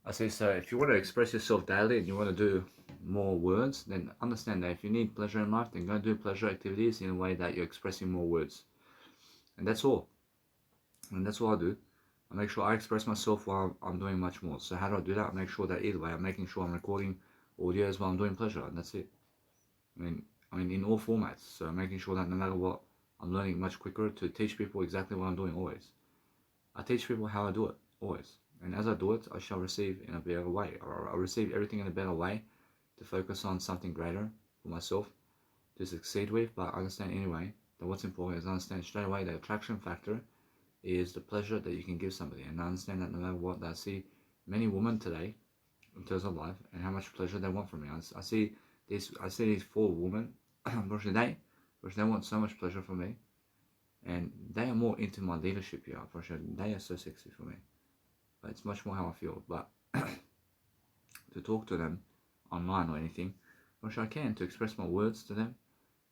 I say, so if you want to express yourself daily and you want to do more words, then understand that if you need pleasure in life, then go do pleasure activities in a way that you're expressing more words. And that's all. And that's all I do. I make sure I express myself while I'm doing much more. So how do I do that? I make sure that either way, I'm making sure I'm recording audios while I'm doing pleasure, and that's it. I mean, in all formats. So making sure that no matter what, I'm learning much quicker to teach people exactly what I'm doing always. I teach people how I do it always, and as I do it, I shall receive in a better way, or I'll receive everything in a better way to focus on something greater for myself to succeed with. But understand anyway that what's important is understand straight away the attraction factor is the pleasure that you can give somebody, and I understand that no matter what, I see many women today in terms of life and how much pleasure they want from me. I see these four women, they want so much pleasure from me, and they are more into my leadership here. For sure, they are so sexy for me. But it's much more how I feel. But to talk to them online or anything, which I can to express my words to them,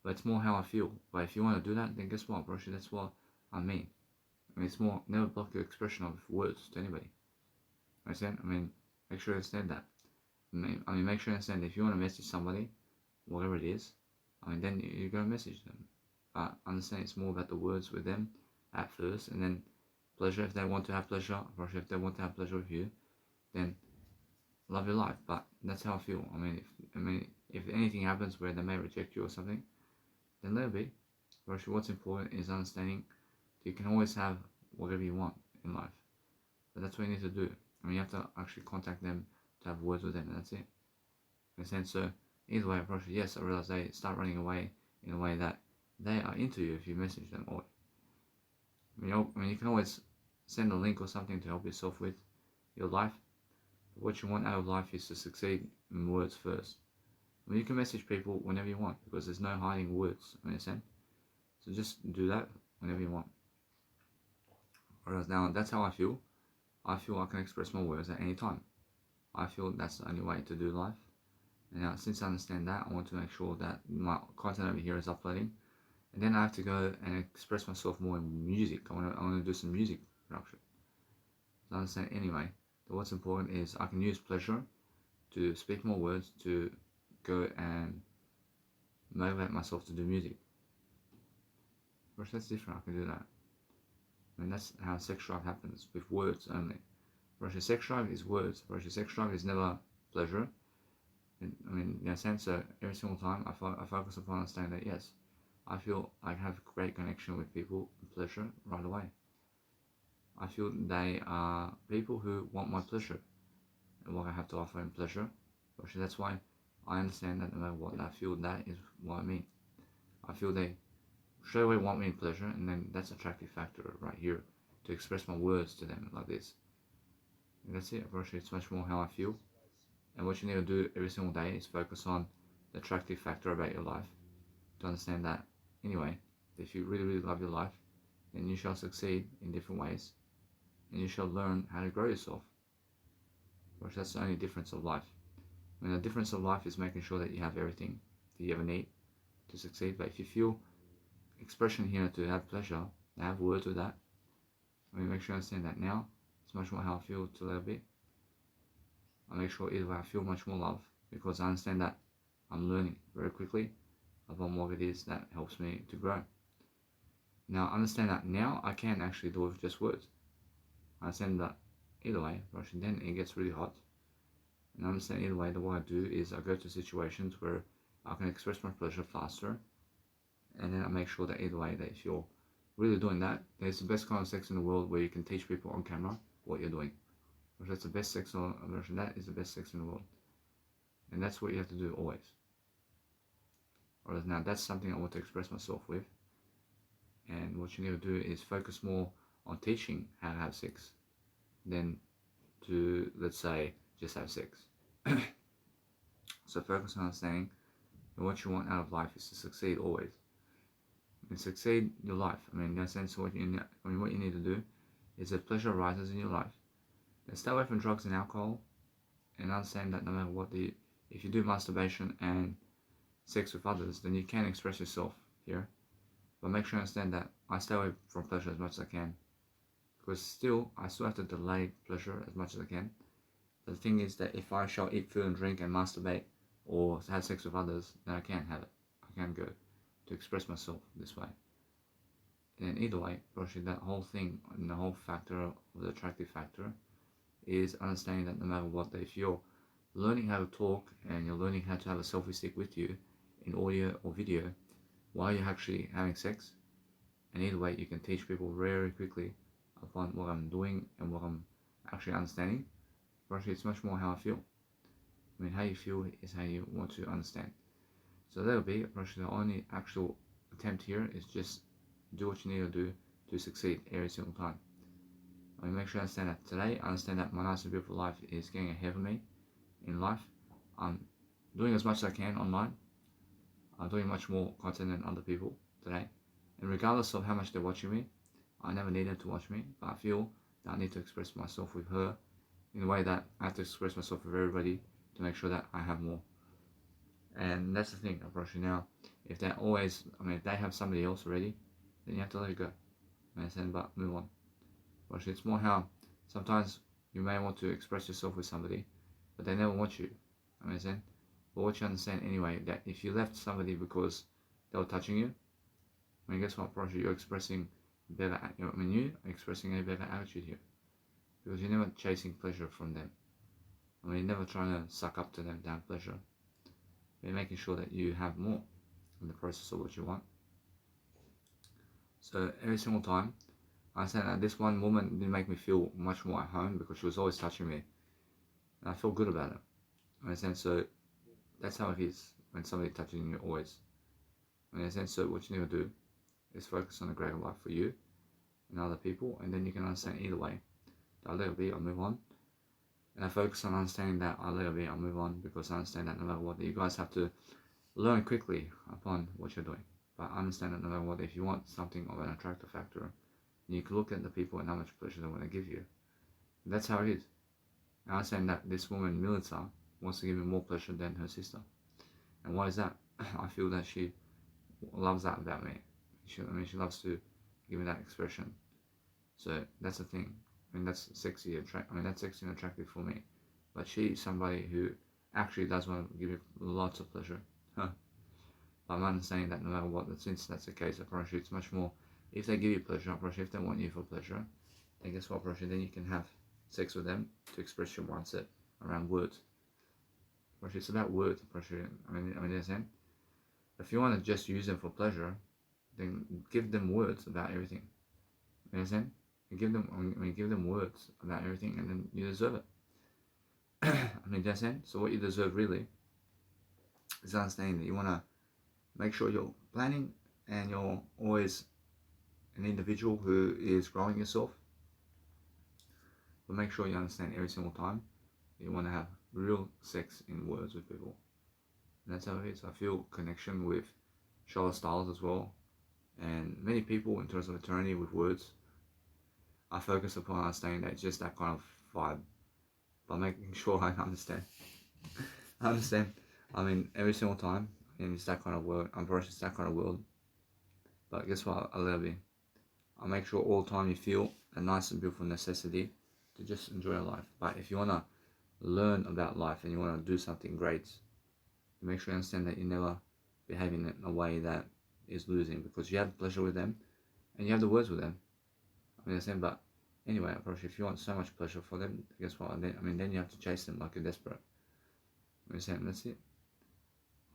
but it's more how I feel. But if you want to do that, then guess what, Broshi? That's what I mean. I mean, it's more never block your expression of words to anybody. Understand? I mean, make sure you understand that. Make sure you understand if you want to message somebody, whatever it is, then you go message them. But understand it's more about the words with them at first, and then pleasure if they want to have pleasure, or if they want to have pleasure with you, then love your life. But that's how I feel. If anything happens where they may reject you or something, then let it be. But actually, what's important is understanding that you can always have whatever you want in life. But that's what you need to do. You have to actually contact them to have words with them, and that's it. Understand? So either way, approach it. Yes, I realize they start running away in a way that they are into you if you message them. Or you can always send a link or something to help yourself with your life. But what you want out of life is to succeed in words first. You can message people whenever you want because there's no hiding words. Understand? So just do that whenever you want. Whereas now, that's how I feel. I feel I can express my words at any time. I feel that's the only way to do life. And now, since I understand that, I want to make sure that my content over here is uploading. And then I have to go and express myself more in music. I want to do some music production. So I understand anyway that what's important is I can use pleasure to speak more words to go and motivate myself to do music. Which that's different, I can do that. That's how sex drive happens, with words only. Whereas sex drive is words, whereas sex drive is never pleasure. In a sense, so every single time I focus upon understanding that yes, I feel I have great connection with people and pleasure right away. I feel they are people who want my pleasure and what I have to offer in pleasure. Actually, that's why I understand that no matter what, I feel that is what I mean. I feel they straight away want me in pleasure, and then that's attractive factor right here to express my words to them like this. And that's it. Actually, it's much more how I feel. And what you need to do every single day is focus on the attractive factor about your life to understand that anyway, if you really, really love your life, then you shall succeed in different ways and you shall learn how to grow yourself. Because that's the only difference of life. The difference of life is making sure that you have everything that you ever need to succeed. But if you feel expression here to have pleasure, to have words with that, make sure you understand that now. It's much more how I feel to let it be. I make sure either way I feel much more love because I understand that I'm learning very quickly upon what it is that helps me to grow. Now, understand that now I can actually do it with just words. I understand that either way, Russian, then it gets really hot. And I understand either way that what I do is I go to situations where I can express my pleasure faster. And then I make sure that either way that if you're really doing that, there's the best kind of sex in the world where you can teach people on camera what you're doing. Because that's the best sex version. That is the best sex in the world. And that's what you have to do always. Whereas now that's something I want to express myself with. And what you need to do is focus more on teaching how to have sex than to, let's say, just have sex. So focus on understanding that what you want out of life is to succeed always. And succeed your life. In that sense, what you need to do is that pleasure arises in your life. And stay away from drugs and alcohol, and understand that no matter what, if you do masturbation and sex with others, then you can express yourself here. But make sure you understand that I stay away from pleasure as much as I can, because I still have to delay pleasure as much as I can The thing is that if I shall eat food and drink and masturbate or have sex with others, then I can't have it. I can't go to express myself this way. And either way, actually that whole thing and the whole factor of the attractive factor is understanding that no matter what, if you're learning how to talk and you're learning how to have a selfie stick with you in audio or video while you're actually having sex, and either way you can teach people very quickly upon what I'm doing and what I'm actually understanding. But actually it's much more how I feel. I mean, how you feel is how you want to understand. So that'll be actually the only actual attempt here is just do what you need to do to succeed every single time. I mean, make sure I understand that today. I understand that my nice and beautiful life is getting ahead of me in life. I'm doing as much as I can online. I'm doing much more content than other people today. And regardless of how much they're watching me, I never need them to watch me, but I feel that I need to express myself with her in a way that I have to express myself with everybody to make sure that I have more. And that's the thing, approaching now. If they're always, if they have somebody else already, then you have to let it go. But move on. But it's more how sometimes you may want to express yourself with somebody, but they never want you. But what you understand anyway, that if you left somebody because they were touching you, guess what, Roger, you're expressing better, you are expressing a better attitude here. Because you're never chasing pleasure from them. You're never trying to suck up to them to have pleasure. You're making sure that you have more in the process of what you want. So every single time, I understand that this one woman didn't make me feel much more at home because she was always touching me. And I felt good about it. So that's how it is when somebody touching you always. So what you need to do is focus on a greater life for you and other people, and then you can understand either way. I let it be, I'll move on. And I focus on understanding that I let it be, I'll move on, because I understand that no matter what, you guys have to learn quickly upon what you're doing. But I understand that no matter what, if you want something of an attractive factor, you can look at the people and how much pleasure they want to give you. That's how it is. I understand that this woman, Militsa, wants to give me more pleasure than her sister. And why is that? I feel that she loves that about me. She loves to give me that expression. So that's the thing. That's sexy that's sexy and attractive for me. But she's somebody who actually does want to give you lots of pleasure. But I'm understanding that no matter what, since that's the case, apparently it's much more, if they give you pleasure, apparently if they want you for pleasure, then guess what, apparently then you can have sex with them to express your mindset around words. Apparently it's about words, apparently, understand? If you want to just use them for pleasure, then give them words about everything. You understand? You give them words about everything, and then you deserve it. Understand? So what you deserve really is understanding that you want to make sure you're planning and you're always an individual who is growing yourself. But make sure you understand every single time you want to have real sex in words with people. And that's how it is. I feel connection with Charlotte Styles as well, and many people in terms of eternity with words. I focus upon understanding that it's just that kind of vibe, but making sure I understand. Every single time, and it's that kind of world. It's that kind of world. But guess what? I love you. I make sure all the time you feel a nice and beautiful necessity to just enjoy life. But if you want to learn about life and you want to do something great, make sure you understand that you're never behaving in a way that is losing, because you have pleasure with them and you have the words with them. But anyway, if you want so much pleasure for them, guess what? Then you have to chase them like you're desperate. That's it.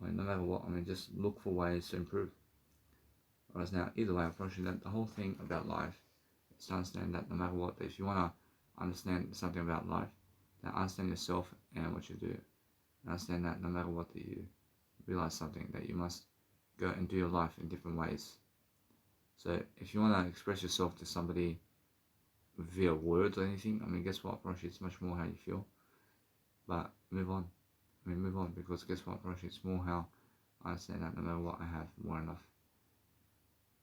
No matter what, just look for ways to improve. Whereas now, either way, approaching that, the whole thing about life is to understand that no matter what, if you want to understand something about life, then understand yourself and what you do. Understand that no matter what, that you realize something, that you must go and do your life in different ways. So if you want to express yourself to somebody via words or anything, guess what, approach, it's much more how you feel. But move on. Move on, because guess what, approach, it's more how I understand that no matter what, I have more enough.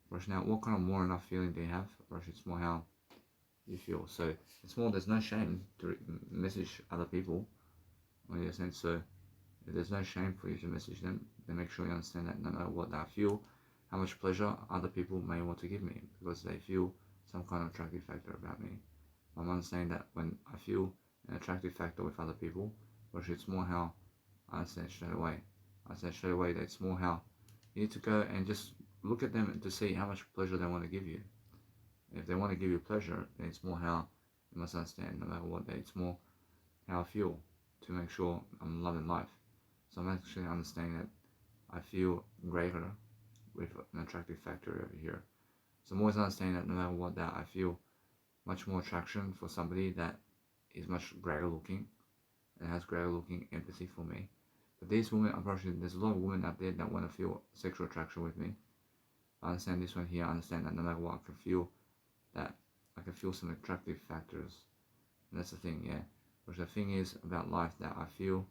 Approach, now, what kind of more enough feeling do you have? Approach, it's more how you feel. So it's more, there's no shame to message other people. So if there's no shame for you to message them, then make sure you understand that no matter what I feel, how much pleasure other people may want to give me, because they feel some kind of attractive factor about me. I'm understanding that when I feel an attractive factor with other people, or it's more how I understand straight away. I understand straight away that it's more how you need to go and just look at them to see how much pleasure they want to give you. If they want to give you pleasure, then it's more how you must understand, no matter what, that it's more how I feel to make sure I'm loving life. So I'm actually understanding that I feel greater with an attractive factor over here. So I'm always understanding that no matter what, that I feel much more attraction for somebody that is much greater looking and has greater looking empathy for me. But these women, unfortunately, there's a lot of women out there that want to feel sexual attraction with me. I understand this one here. I understand that no matter what, I can feel some attractive factors. And that's the thing, yeah. But the thing is about life, that I feel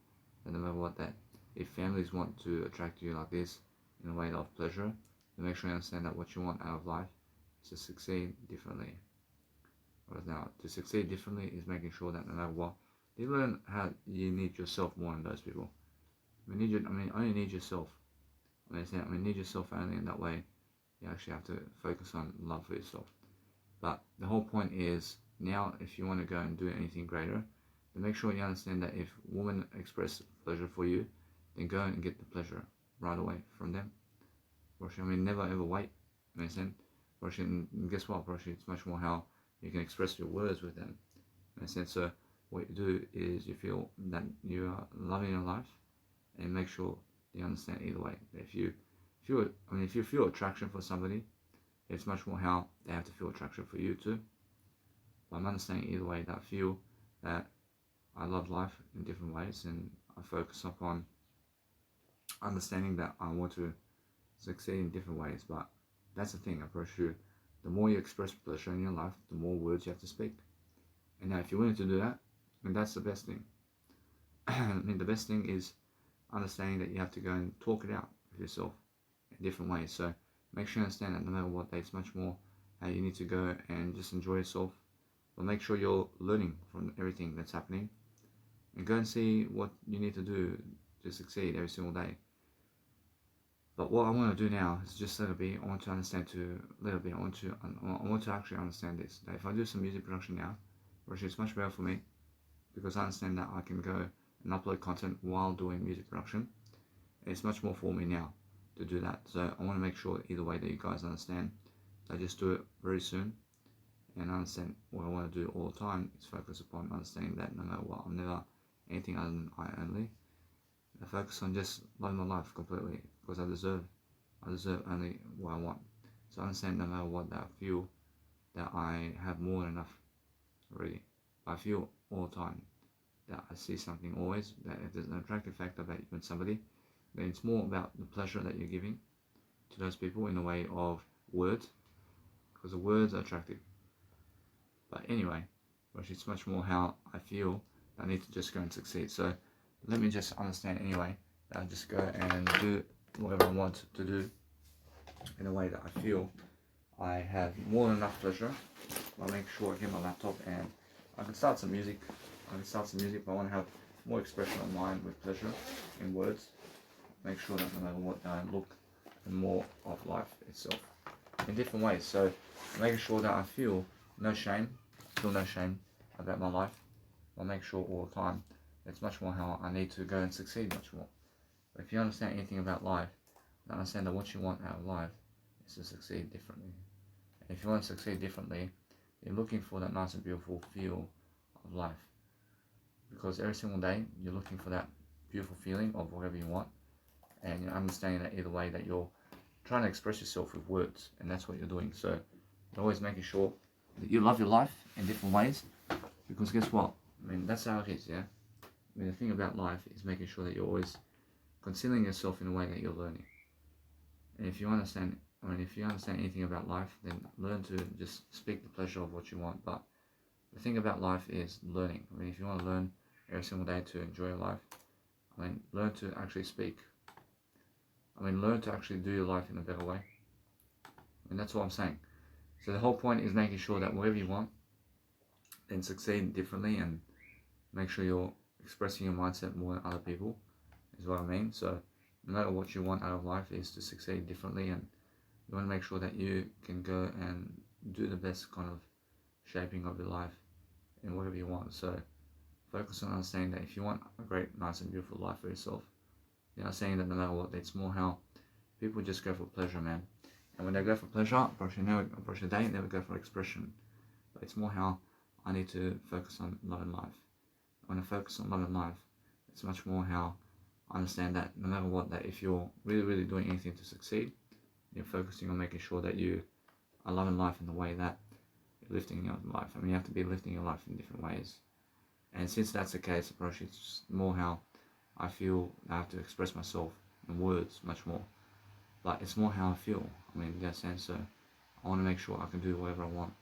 that no matter what, that if families want to attract you like this in a way of pleasure, then make sure you understand that what you want out of life is to succeed differently. Whereas now, to succeed differently is making sure that no matter what, you learn how you need yourself more than those people. Only need yourself. Need yourself only in that way. You actually have to focus on love for yourself. But the whole point is, now if you want to go and do anything greater, then make sure you understand that if women express pleasure for you, then go and get the pleasure right away from them. Never ever wait. Guess what? It's much more how you can express your words with them. So what you do is you feel that you are loving your life, and make sure you understand either way. If you feel attraction for somebody, it's much more how they have to feel attraction for you too. But I'm understanding either way that I feel that I love life in different ways, and I focus upon understanding that I want to succeed in different ways. But that's the thing, I approach you. The more you express pleasure in your life, the more words you have to speak. And now if you're willing to do that, then that's the best thing. The best thing is understanding that you have to go and talk it out with yourself in different ways. So make sure you understand that no matter what, it's much more how you need to go and just enjoy yourself. But make sure you're learning from everything that's happening, and go and see what you need to do to succeed every single day. But what I want to do now is just let it be. I want to understand I want to actually understand this. That if I do some music production now, which is much better for me, because I understand that I can go and upload content while doing music production. It's much more for me now to do that. So I want to make sure either way that you guys understand. I just do it very soon, and understand what I want to do all the time is focus upon understanding that no matter what, I'm never anything other than I only. I focus on just loving my life completely, because I deserve only what I want. So I understand no matter what, that I feel that I have more than enough already. I feel all the time that I see something always, that if there's an attractive factor about you and somebody, then it's more about the pleasure that you're giving to those people in the way of words, because the words are attractive. But anyway, it's much more how I feel that I need to just go and succeed. So let me just understand anyway that I just go and do whatever I want to do in a way that I feel I have more than enough pleasure. I'll make sure I get my laptop and I can start some music. But I want to have more expression of mind with pleasure in words. Make sure that no matter what, I look and more of life itself in different ways. So making sure that I feel no shame about my life. I'll make sure all the time it's much more how I need to go and succeed much more. But if you understand anything about life, you understand that what you want out of life is to succeed differently. And if you want to succeed differently, you're looking for that nice and beautiful feel of life. Because every single day you're looking for that beautiful feeling of whatever you want, and you're understanding that either way that you're trying to express yourself with words, and that's what you're doing. So you're always making sure that you love your life in different ways, because guess what? That's how it is, yeah? The thing about life is making sure that you're always concealing yourself in a way that you're learning. And if you understand anything about life, then learn to just speak the pleasure of what you want. But the thing about life is learning. If you want to learn every single day to enjoy your life, learn to actually speak. Learn to actually do your life in a better way. That's what I'm saying. So the whole point is making sure that whatever you want, then succeed differently, and make sure you're expressing your mindset more than other people, is what I mean. So no matter what you want out of life is to succeed differently, and you want to make sure that you can go and do the best kind of shaping of your life in whatever you want. So Focus on understanding that if you want a great, nice and beautiful life for yourself, you're not saying that no matter what, it's more how people just go for pleasure, man. And when they go for pleasure, brush a day, never go for expression. But it's more how I need to focus on love and life. When I focus on love and life, it's much more how I understand that no matter what, that if you're really, really doing anything to succeed, you're focusing on making sure that you are loving life in the way that you're lifting your life. I mean, you have to be lifting your life in different ways. And since that's the case, approach, it's more how I feel I have to express myself in words much more. But it's more how I feel. I mean, in that sense, so I want to make sure I can do whatever I want.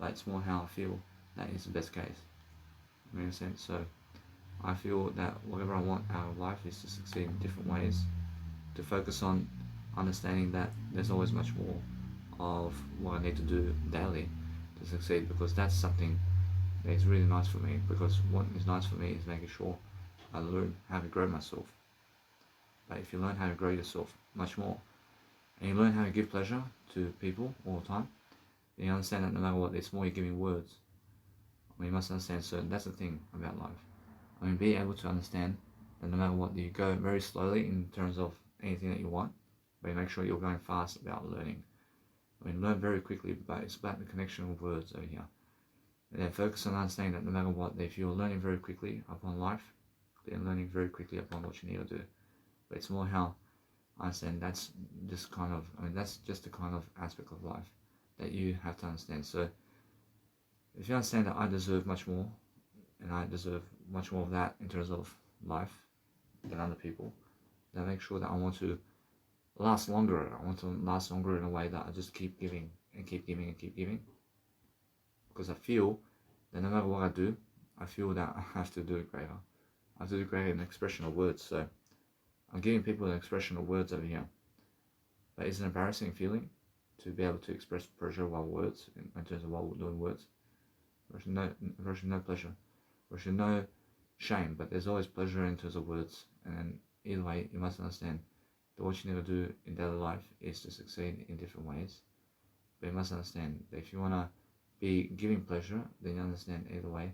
But it's more how I feel that is the best case. I mean, in a sense, so I feel that whatever I want out of life is to succeed in different ways, to focus on understanding that there's always much more of what I need to do daily to succeed, because that's something that is really nice for me, because what is nice for me is making sure I learn how to grow myself. But if you learn how to grow yourself much more, and you learn how to give pleasure to people all the time, then you understand that no matter what, it's more you're giving words. I mean, you must understand, so that's the thing about life. I mean, be able to understand that no matter what, you go very slowly in terms of anything that you want, but you make sure you're going fast about learning. I mean, learn very quickly, but it's about the connection of words over here. And then focus on understanding that no matter what, if you're learning very quickly upon life, then learning very quickly upon what you need to do. But it's more how I understand that's just kind of, I mean, that's just the kind of aspect of life that you have to understand. So if you understand that I deserve much more, and I deserve much more of that in terms of life than other people, then make sure that I want to last longer. I want to last longer in a way that I just keep giving and keep giving and keep giving. Because I feel that no matter what I do, I feel that I have to do it greater. I have to do greater in expression of words. So I'm giving people an expression of words over here. But it's an embarrassing feeling to be able to express pleasure while words, in terms of while we're doing words. There's no pleasure. There's no shame, but there's always pleasure in terms of words. And either way, you must understand that what you need to do in daily life is to succeed in different ways. But you must understand that if you want to be giving pleasure, then you understand either way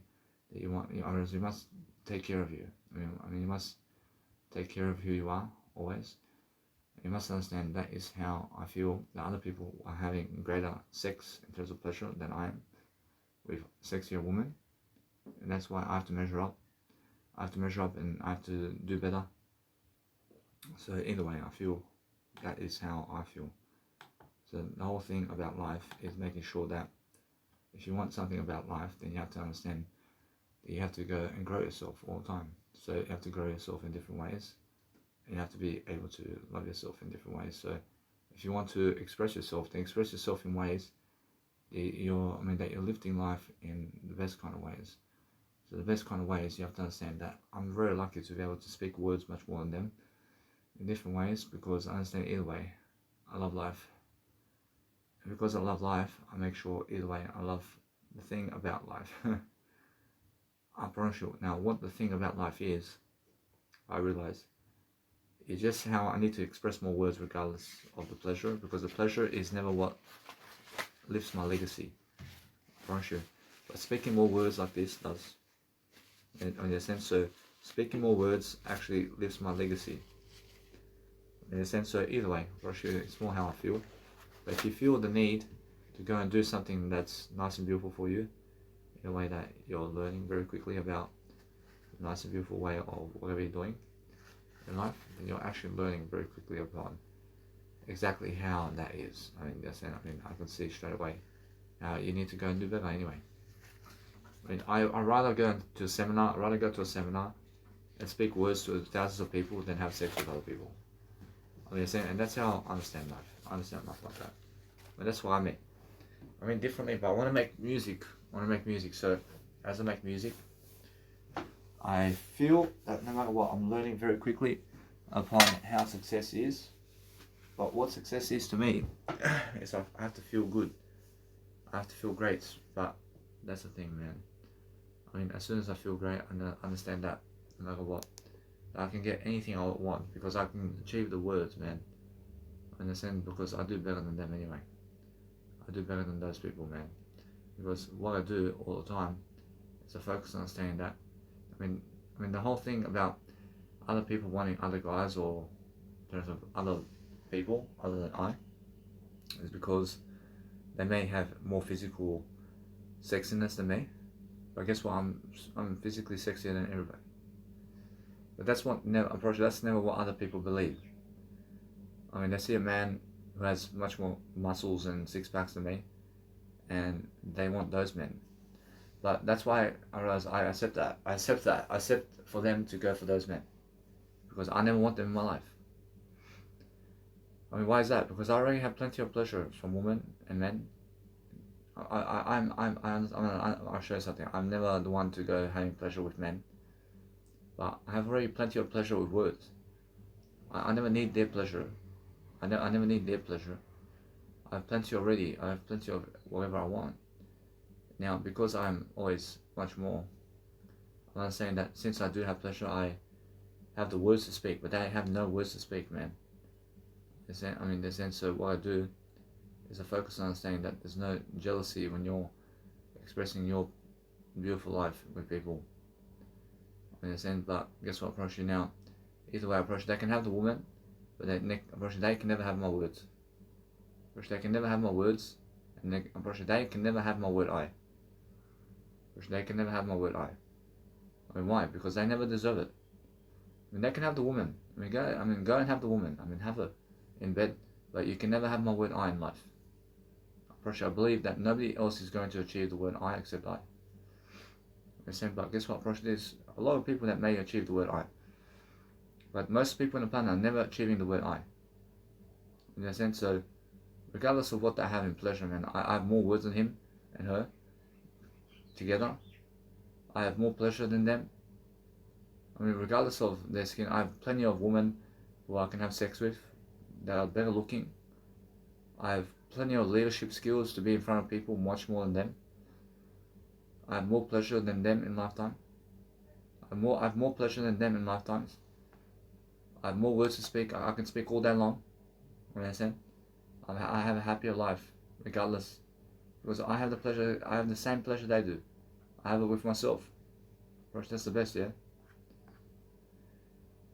that you must take care of you. I mean, you must take care of who you are always. You must understand that is how I feel that other people are having greater sex in terms of pleasure than I am with sexier women, and that's why I have to measure up. I have to measure up and I have to do better. So either way, I feel that is how I feel. So the whole thing about life is making sure that if you want something about life, then you have to understand that you have to go and grow yourself all the time. So you have to grow yourself in different ways. And you have to be able to love yourself in different ways. So if you want to express yourself, then express yourself in ways that you're lifting life in the best kind of ways. So the best kind of ways, you have to understand that I'm very lucky to be able to speak words much more than them in different ways, because I understand either way, I love life. And because I love life, I make sure either way I love the thing about life. I promise you. Now, what the thing about life is, I realize, is just how I need to express more words regardless of the pleasure, because the pleasure is never what lifts my legacy. I promise you. But speaking more words like this does. In a sense, so speaking more words actually lifts my legacy. In a sense, so either way, I promise you, it's more how I feel. But if you feel the need to go and do something that's nice and beautiful for you, in a way that you're learning very quickly about a nice and beautiful way of whatever you're doing in life, then you're actually learning very quickly upon exactly how that is. I mean, I can see straight away how you need to go and do better anyway. I mean, I'd rather go to a seminar. And speak words to thousands of people than have sex with other people. I mean, and that's how I understand life. I understand life like that. But that's what I mean differently, but I want to make music. So as I make music, I feel that no matter what, I'm learning very quickly upon how success is. But what success is to me is I have to feel good. I have to feel great. But that's the thing, man. I mean, as soon as I feel great, I understand that no matter what, I can get anything I want, because I can achieve the words, man. I understand, because I do better than them anyway. I do better than those people, man. Because what I do all the time is I focus on understanding that I mean the whole thing about other people wanting other guys or in terms of other people other than I is because they may have more physical sexiness than me. But guess what? I'm physically sexier than everybody. But that's what never that's never what other people believe. I mean, they see a man who has much more muscles and six packs than me, and they want those men. But that's why I realize I accept that. I accept for them to go for those men, because I never want them in my life. I mean, why is that? Because I already have plenty of pleasure from women and men. I'll show you something. I'm never the one to go having pleasure with men, but I have already plenty of pleasure with words. I never need their pleasure. I never need their pleasure. I have plenty already. I have plenty of whatever I want. Now, because I'm always much more, I'm not saying that since I do have pleasure, I have the words to speak, but they have no words to speak, man. I mean, in the sense of what I do is I focus on understanding that there's no jealousy when you're expressing your beautiful life with people. In a sense, but guess what I approach you now? Either way I approach, they can have the woman, but they can never have my words. They can never have my words, and they can never have my word I. They can never have my word I. I mean, why? Because they never deserve it. I mean, they can have the woman. Go and have the woman. have her in bed, but you can never have my word I in life. I believe that nobody else is going to achieve the word I except I. But guess what? There's a lot of people that may achieve the word I, but most people on the planet are never achieving the word I. In a sense, so regardless of what they have in pleasure, man, I have more words than him and her together. I have more pleasure than them. I mean, regardless of their skin, I have plenty of women who I can have sex with that are better looking. I have plenty of leadership skills to be in front of people much more than them. I have more pleasure than them in lifetime. I have more pleasure than them in lifetimes. I have more words to speak. I can speak all day long. You understand? I have a happier life, regardless, because I have the pleasure. I have the same pleasure they do. I have it with myself. That's the best, yeah.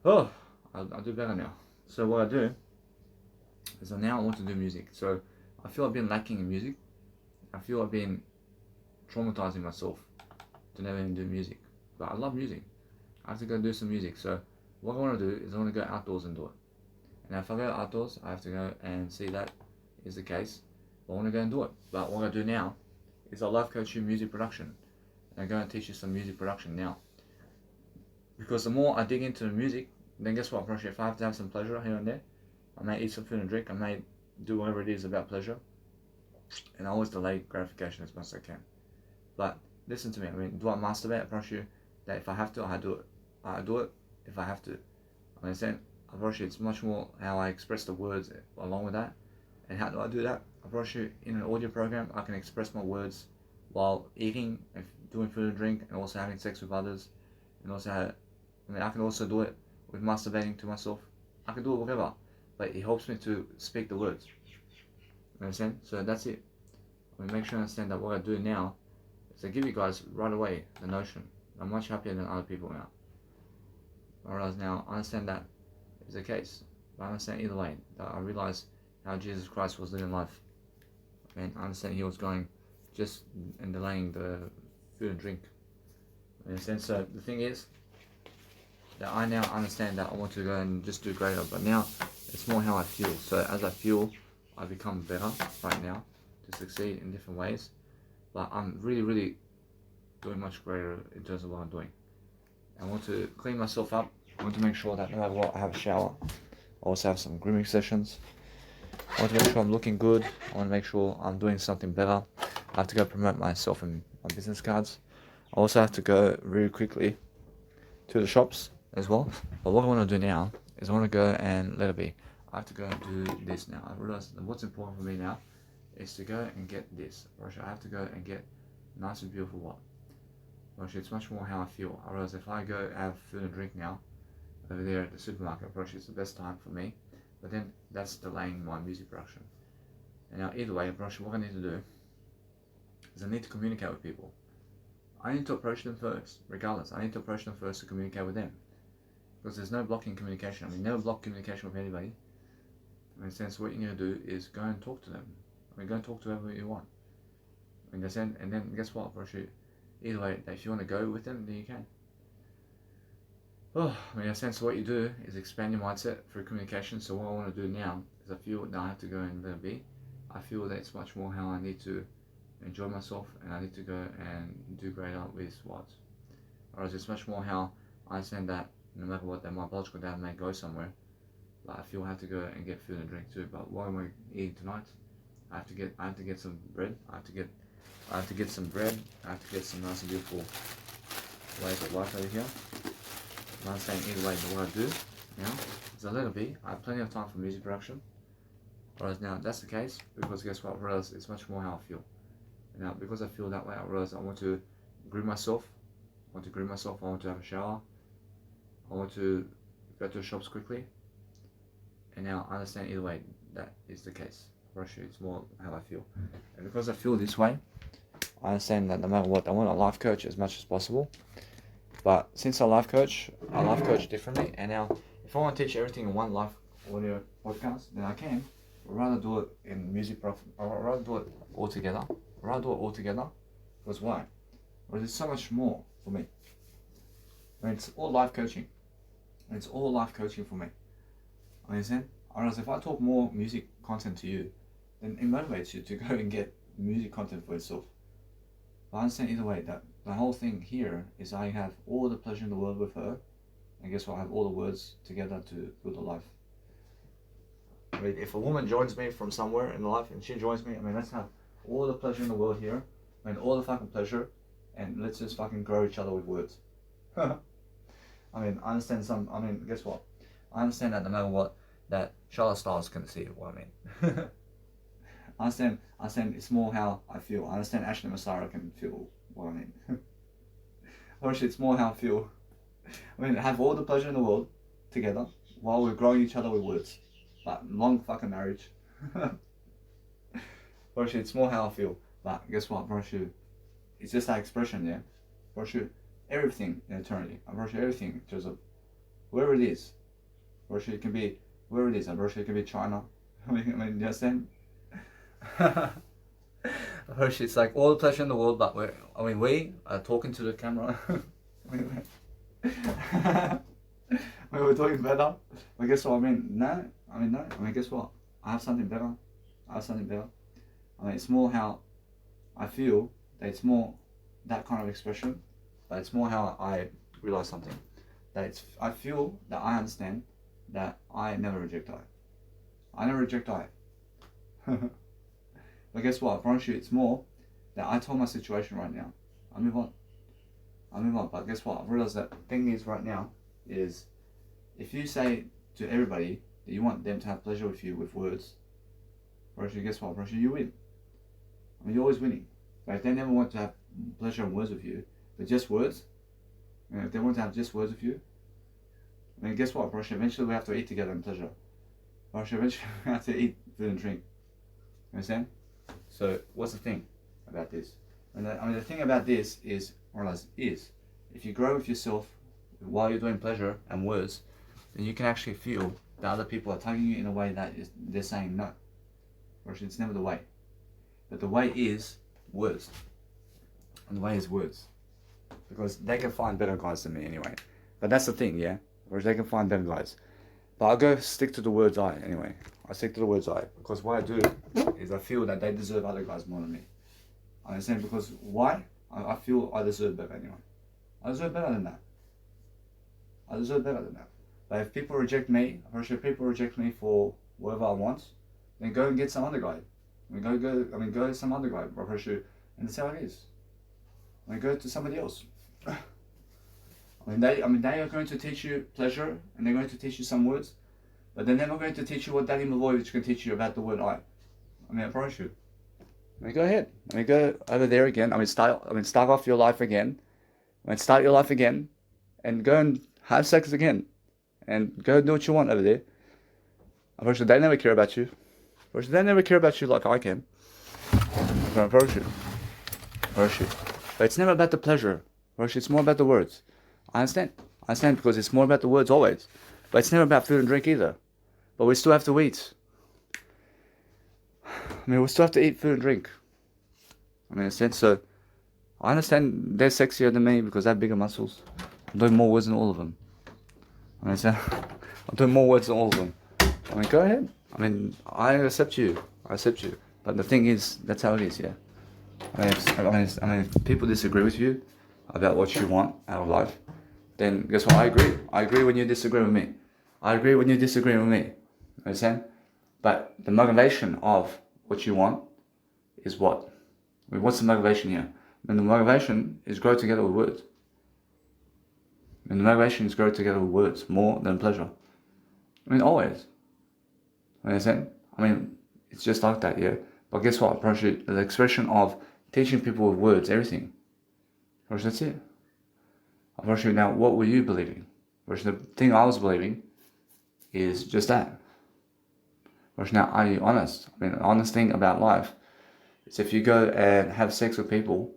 Oh, I'll do better now. So what I do is now I want to do music. So I feel I've been lacking in music. I feel I've been traumatizing myself to never even do music. But I love music. I have to go do some music. So what I want to do is I want to go outdoors and do it. And if I go outdoors, I have to go and see that is the case. I want to go and do it. But what I do now is I life coach you music production. And I go and teach you some music production now. Because the more I dig into the music, then guess what? If I have to have some pleasure here and there, I may eat some food and drink. I may do whatever it is about pleasure. And I always delay gratification as much as I can. But listen to me. I mean, do I masturbate? I promise you that if I have to, I do it. I do it if I have to. I understand. I promise you it's much more how I express the words along with that. And how do I do that? I promise you in an audio program, I can express my words while eating and doing food and drink and also having sex with others. And also, I can also do it with masturbating to myself. I can do it whatever. But it helps me to speak the words. You understand? So that's it. Make sure you understand that what I do now is I give you guys right away the notion. I'm much happier than other people now. I realize now, I understand that is the case. But I understand either way. That I realize how Jesus Christ was living life. And I understand he was going just and delaying the food and drink. You understand? So the thing is that I now understand that I want to go and just do greater. But now it's more how I feel. So as I feel, I become better right now to succeed in different ways. But I'm really doing much greater in terms of what I'm doing. I want to clean myself up. I want to make sure that no matter what, I have a shower. I also have some grooming sessions. I want to make sure I'm looking good. I want to make sure I'm doing something better. I have to go promote myself in my business cards. I also have to go really quickly to the shops as well. But what I want to do now is I want to go and let it be. I have to go and do this now. I realize that what's important for me now is to go and get this. I have to go and get nice and beautiful what? It's much more how I feel. I realize if I go have food and drink now over there at the supermarket, it's the best time for me. But then that's delaying my music production. And now either way, what I need to do is I need to communicate with people. I need to approach them first, regardless. I need to approach them first to communicate with them. Because there's no blocking communication. I mean, never block communication with anybody. In a sense, what you need to do is go and talk to them. I mean, go and talk to whoever you want. In a sense, and then guess what? Either way, if you want to go with them, then you can. Oh, I mean, in a sense, what you do is expand your mindset through communication. So what I want to do now is I feel that I have to go and let it be. I feel that it's much more how I need to enjoy myself, and I need to go and do greater with what. Whereas it's much more how I understand that no matter what, that my biological dad may go somewhere, but I feel I have to go and get food and drink too. But what am I eating tonight? I have to get some bread. I have to get some bread. I have to get some nice and beautiful ways of life over here. I'm saying either way, but what I do now is I let it be. I have plenty of time for music production. Whereas now that's the case because guess what? I realize it's much more how I feel. And now because I feel that way, I realize I want to groom myself. I want to have a shower. I want to go to the shops quickly. And now I understand either way that is the case. Actually, it's more how I feel. And because I feel this way, I understand that no matter what, I want a life coach as much as possible. But since I life coach differently, and now if I want to teach everything in one life audio podcast, then I can. I'd rather do it in music I'd rather do it all together. Because why? Because it's so much more for me. I mean, it's all life coaching. It's all life coaching for me. Understand? Whereas if I talk more music content to you, then it motivates you to go and get music content for yourself. But I understand either way that the whole thing here is I have all the pleasure in the world with her, and guess what? I have all the words together to build a life. I mean, if a woman joins me from somewhere in life and she joins me, I mean, let's have all the pleasure in the world here. I mean, all the fucking pleasure, and let's just fucking grow each other with words. I mean, guess what? I understand that no matter what, that Charlotte Styles can see what I mean. I understand it's more how I feel. I understand Ashley Massara can feel what I mean. Or it's more how I feel. I mean, have all the pleasure in the world together while we're growing each other with words. But long fucking marriage. Or it's more how I feel. But guess what, bro? It's just that expression, yeah? Bro, everything in eternity. I bro, everything in terms of wherever it is. Bro, it can be wherever it is. Bro, it can be China. I mean, you understand? It's like all the pleasure in the world, but we are talking to the camera. We're talking better. But guess what? No. Guess what? I have something better. I mean, it's more how I feel that it's more that kind of expression, but it's more how I realize something. I feel that I understand that I never reject I. But guess what? I promise you, it's more that I told my situation right now. I move on. But guess what? I've realized that the thing is right now is if you say to everybody that you want them to have pleasure with you with words, guess what? You win. I mean, you're always winning. But if they never want to have pleasure and words with you, but just words, if they want to have just words with you, I mean, guess what? Eventually we have to eat together in pleasure. Eventually we have to eat food and drink. You understand? So what's the thing about this? And the thing about this is if you grow with yourself while you're doing pleasure and words, then you can actually feel that other people are tugging you in a way that they're saying no. Or it's never the way. But the way is words. And the way is words. Because they can find better guys than me anyway. But that's the thing, yeah? Or they can find better guys. But I'll go stick to the words I anyway. I stick to the words I. Because what I do is I feel that they deserve other guys more than me. I understand because why? I feel I deserve better anyway. I deserve better than that. But if people reject me, for whatever I want, then go and get some other guy. Go to some other guy, and that's how it is. Go to somebody else. They are going to teach you pleasure, and they're going to teach you some words, but they're never going to teach you what Danny Maloyevich can teach you about the word I. I promise you. Go ahead. Go over there again. Start off your life again. Start your life again, and go and have sex again, and go do what you want over there. Unfortunately, they never care about you. They never care about you like I can. I promise you. But it's never about the pleasure. Rosh, it's more about the words. I understand. I understand because it's more about the words always. But it's never about food and drink either. But we still have to eat. I mean, we still have to eat food and drink. I mean, in a sense, so I understand they're sexier than me because they have bigger muscles. I'm doing more words than all of them. I mean, I'm doing more words than all of them. I mean, go ahead. I mean, I accept you. I accept you. But the thing is, that's how it is, yeah. I mean, if people disagree with you about what you want out of life, then guess what? I agree. I agree when you disagree with me. I agree when you disagree with me. Understand? But the motivation of what you want is what? I mean, what's the motivation here? I mean, the motivation is grow together with words. And the motivation is grow together with words more than pleasure. I mean, always. Understand? I mean, it's just like that, yeah. But guess what? The expression of teaching people with words, everything. That's it. Now, what were you believing? The thing I was believing is just that. Now, are you honest? I mean, the honest thing about life is if you go and have sex with people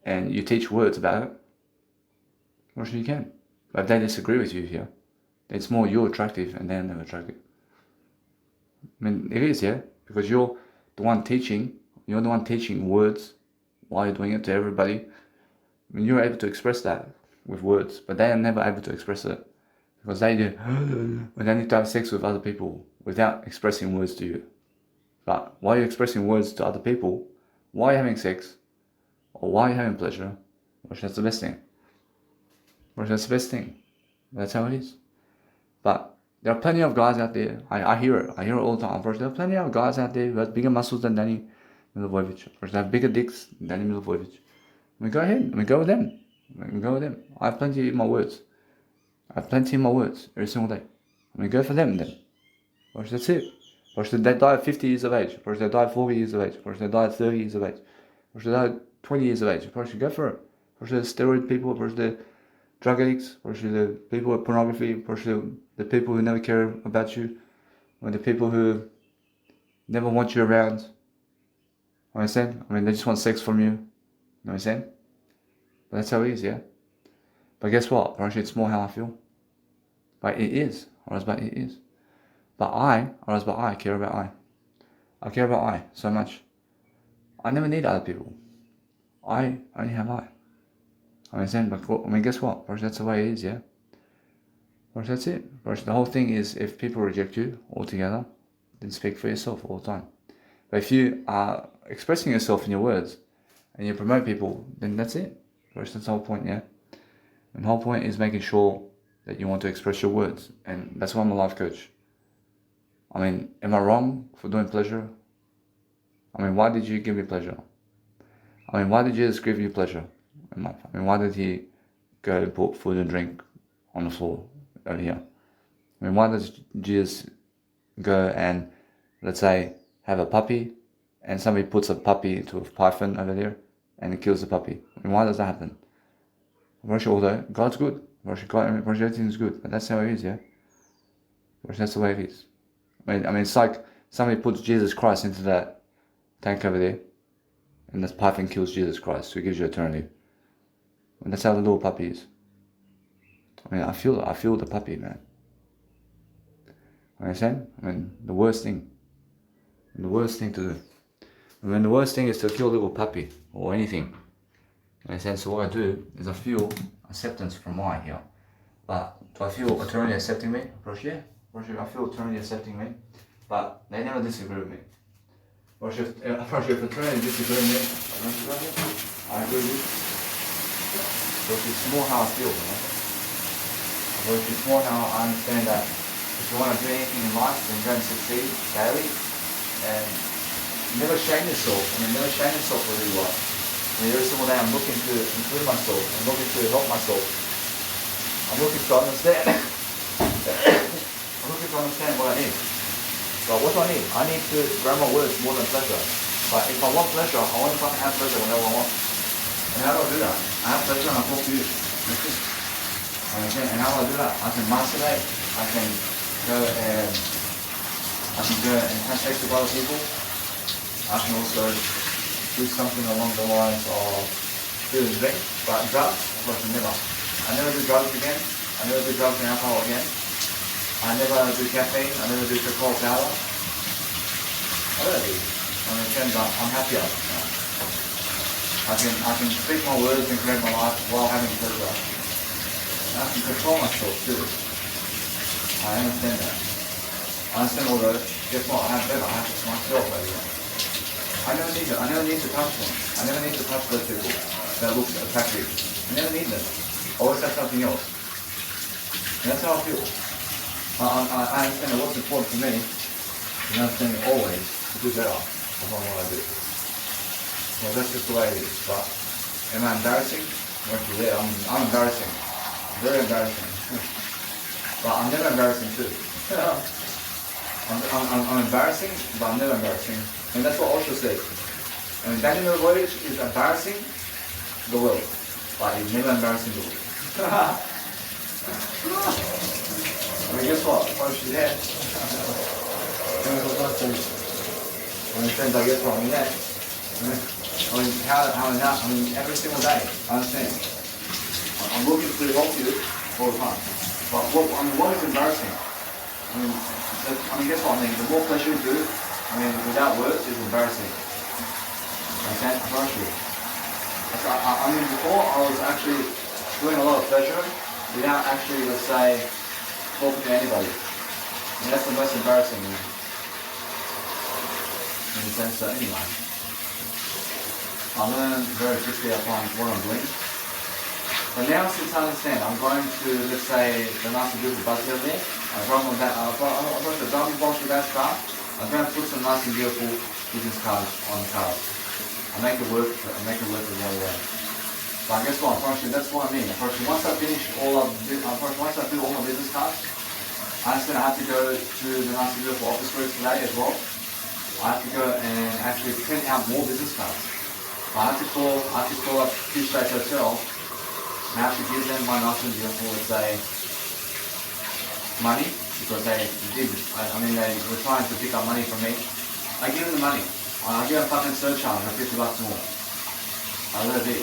and you teach words about it, you can. But if they disagree with you here, it's more you're attractive and they're never attractive. I mean, it is, yeah, because you're the one teaching words while you're doing it to everybody. I mean, you're able to express that with words, but they are never able to express it because they do when they need to have sex with other people without expressing words to you. But while you're expressing words to other people, while you're having sex or while you're having pleasure, that's the best thing. That's the best thing. That's how it is. But there are plenty of guys out there. I hear it. I hear it all the time. There are plenty of guys out there who have bigger muscles than Danny Milivojevic. They have bigger dicks than Danny Milivojevic. I mean, go ahead. I mean, go with them. I have plenty in my words. Every single day. I mean, go for them then. That's it. They die at 50 years of age. They die at 40 years of age. They die at 30 years of age. They die at 20 years of age. Go for it. The steroid people. The drug addicts. The people with pornography. The people who never care about you. Or the people who never want you around. Understand? I mean, they just want sex from you. Understand? But that's how it is, yeah? But guess what? It's more how I feel. But it is. But it is. But I care about I. I care about I so much. I never need other people. I only have I. Understand? But guess what? That's the way it is, yeah? That's it. The whole thing is if people reject you altogether, then speak for yourself all the time. But if you are expressing yourself in your words and you promote people, then that's it. That's the whole point, yeah? And the whole point is making sure that you want to express your words. And that's why I'm a life coach. I mean, am I wrong for doing pleasure? I mean, why did you give me pleasure? I mean, why did Jesus give you pleasure in life? I mean, why did he go and put food and drink on the floor over here? I mean, why does Jesus go and, let's say, have a puppy and somebody puts a puppy into a python over there and it kills the puppy? I mean, why does that happen? Although God's good. Everything's good. But that's how it is, yeah? That's the way it is. I mean, it's like somebody puts Jesus Christ into that tank over there and this python kills Jesus Christ, who gives you eternity. And that's how the little puppy is. I mean, I feel the puppy, man. Understand? I mean, the worst thing to do. I mean, the worst thing is to kill a little puppy or anything. Understand? So what I do is I feel acceptance from I here. But do I feel eternity accepting me? Yeah. I feel eternity accepting me. But they never disagree with me. If eternity disagree with me, I agree with you. But it's more how I feel, you know? It's more how I understand that if you want to do anything in life, then go and succeed daily. And never shame yourself. Never shame yourself for who you are. Every single day I'm looking to improve myself. I'm looking to help myself. I'm looking to understand. I'm looking to understand what I need. So what do I need? I need to grow my words more than pleasure. But if I want pleasure, I want to fucking have pleasure whenever I want. And how do I do that? I have pleasure and I talk to you. And how do I do that? I can masturbate. I can go and have sex with other people. I can also do something along the lines of do drink, but drugs, unfortunately never. I never do drugs again. I never do drugs and alcohol again. I never do caffeine. I never do cocoa powder. I don't do. I'm happier. I can speak my words and create my life while having pleasure. And I can control myself too. I understand that. I understand all those. Guess what? I have better. I have myself over there. I never need to touch them. I never need to touch those people that look attractive. I never need them. I always have something else. And that's how I feel. I understand that what's important for me, and I understand always to do better upon what I do. Well, that's just the way it is. But am I embarrassing? Yeah, I'm embarrassing. Very embarrassing. But I'm never embarrassing too. I'm embarrassing, but I'm never embarrassing. And that's what Osho says. I mean, Daniel Voyage is embarrassing the world, but he's never embarrassing the world. I mean, guess what? Osho's dead. I mean, friends, I guess what? I mean, that. I mean, every single day, I understand. I'm looking to help you all the time. But what is embarrassing? I mean, guess what? I mean, the more pleasure you do, without words, is embarrassing. Okay, I promise you. I mean, before I was actually doing a lot of pleasure without actually, let's say, talking to anybody. And that's the most embarrassing in the sense that anyway. I learned very quickly upon what I'm doing. But now since I understand, I'm going to, let's say, the nice and beautiful buzz here there. I'm going to Dami box with that car. I'm going to put some nice and beautiful business cards on the cars. I make it work the other way. But guess what? Unfortunately, that's what I mean. Unfortunately, once I finish once I do all my business cards, I understand I have to go to the nice and beautiful office group today as well. I have to go and actually print out more business cards. I have to call up Two States Hotel and I have to give them my nice and beautiful, let's say, money, because they were trying to pick up money from me. I give them the money. I give them a fucking surcharge of $50 more. I let it be.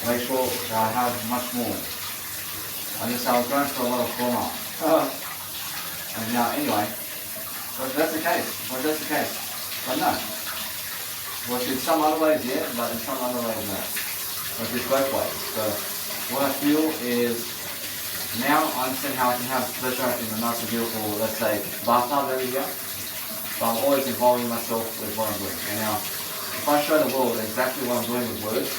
Make sure that I have much more. I was going for a lot of trauma. And now, anyway, that's the case. But no. Well, in some other ways, yeah, but in some other ways, no. But it's both ways. So, what I feel is, now I understand how I can have pleasure in the nice and beautiful, let's say, bathtub every year. But I'm always involving myself with what I'm doing. And now, if I show the world exactly what I'm doing with words,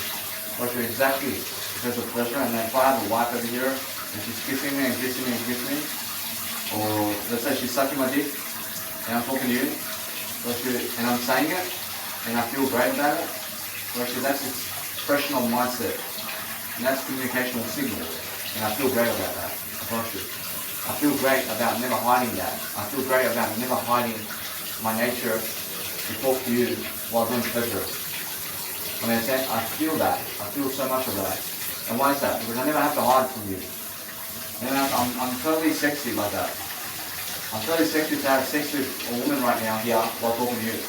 I'll show you exactly because of pleasure. And then if I have a wife over here, and she's kissing me and kissing me and kissing me, or let's say she's sucking my dick, and I'm talking to you, and I'm saying it, and I feel great about it, that's expression of mindset. And that's communicational signal. And I feel great about that. I promise you. I feel great about never hiding that. I feel great about never hiding my nature to talk to you while doing pleasure. I feel that. I feel so much of that. And why is that? Because I never have to hide from you. And I'm totally sexy like that. I'm totally sexy to have sex with a woman right now here while talking to you.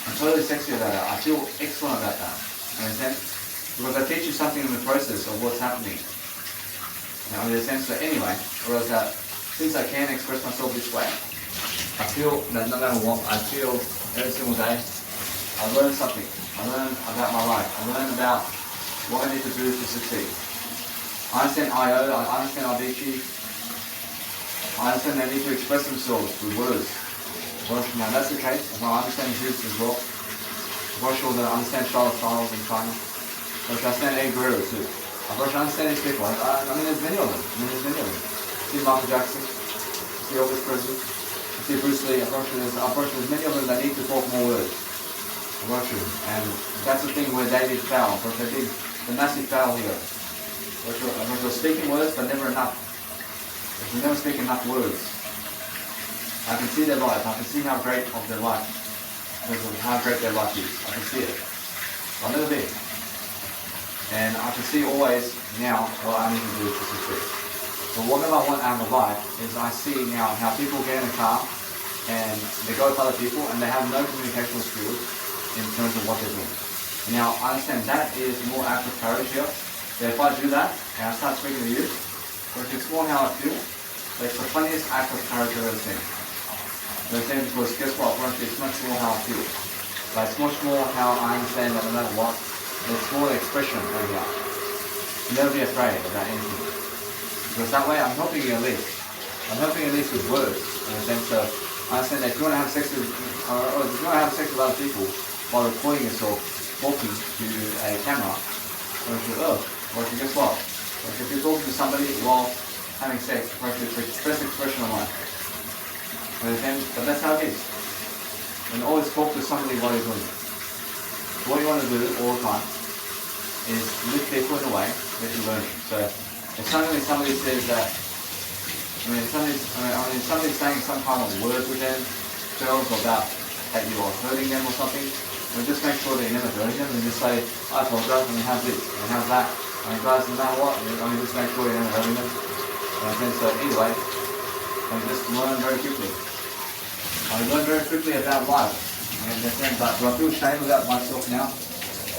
I'm totally sexy about that. I feel excellent about that. Because I teach you something in the process of what's happening. In a sense that anyway, whereas that since I can express myself this way, I feel that no matter what, I feel every single day, I learn something. I learn about my life. I learn about what I need to do to succeed. I understand IO, I understand Avicii. I understand they need to express themselves through words. Well, now that's the case. I understand Zeus as well. I'm sure that I understand Charlotte Styles in China. But I understand Eddie Guerrero too. I understand these people. There's many of them. See Michael Jackson. See Elvis Presley. See Bruce Lee. There's many of them that need to talk more words. And that's the thing where they did foul. Because they did the massive foul here. They're speaking words, but never enough. They never speak enough words. I can see their life. I can see how great of their life. How great their life is. I can see it. I'll never be. And I can see always now what I need to do to succeed. So whatever I want out of life is I see now how people get in a car and they go with other people and they have no communicational skills in terms of what they're doing. Now, I understand that is more active courage here. That if I do that, and I start speaking to you, which is more how I feel, but it's the funniest act of courage I've ever seen. You understand? Because guess what, it's much more how I feel. But it's much more how I understand that no matter what, it's more the expression over here. Never be afraid about anything. Because that way I'm helping you at least. I'm helping you at least with words. You understand? So I understand that if you want to have sex with, or if you want to have sex with other people while recording yourself talking to a camera, or guess what? Or if you're talking to somebody while having sex, it's the best expression of life. You understand? But that's how it is. And always talk to somebody while you're doing it. So what you want to do all the time is lift people in a way that you're learning. So if suddenly somebody says that, somebody's saying some kind of word with them, girls, about that you are hurting them or something, just make sure that you're never hurting them, and just say, I apologize, how's this, and how's that, guys, no matter what, just make sure you're never hurting them. And so either way, just learn very quickly. I learn very quickly about life. But do I feel shame about myself now?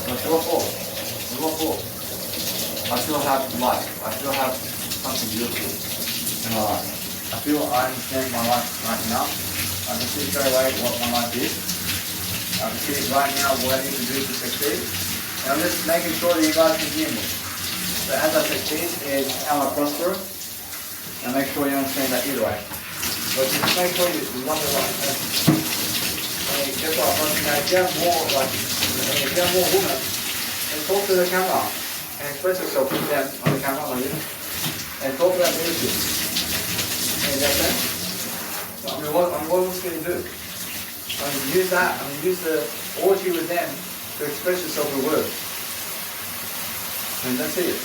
Do I feel what for? I still have life. I still have something beautiful in my life. I understand my life right now. I can see straight away what my life is. I can see right now what I need to do to succeed. And I'm just making sure that you guys can hear me. So as I succeed is how I prosper. And make sure you understand that either way. But just make sure you love your life. Guess what? If you have more women, then talk to the camera and express yourself with them on the camera like this. And talk about music. And that's it. What else can you do? Use that. Use the orgy with them to express yourself with words. And that's it.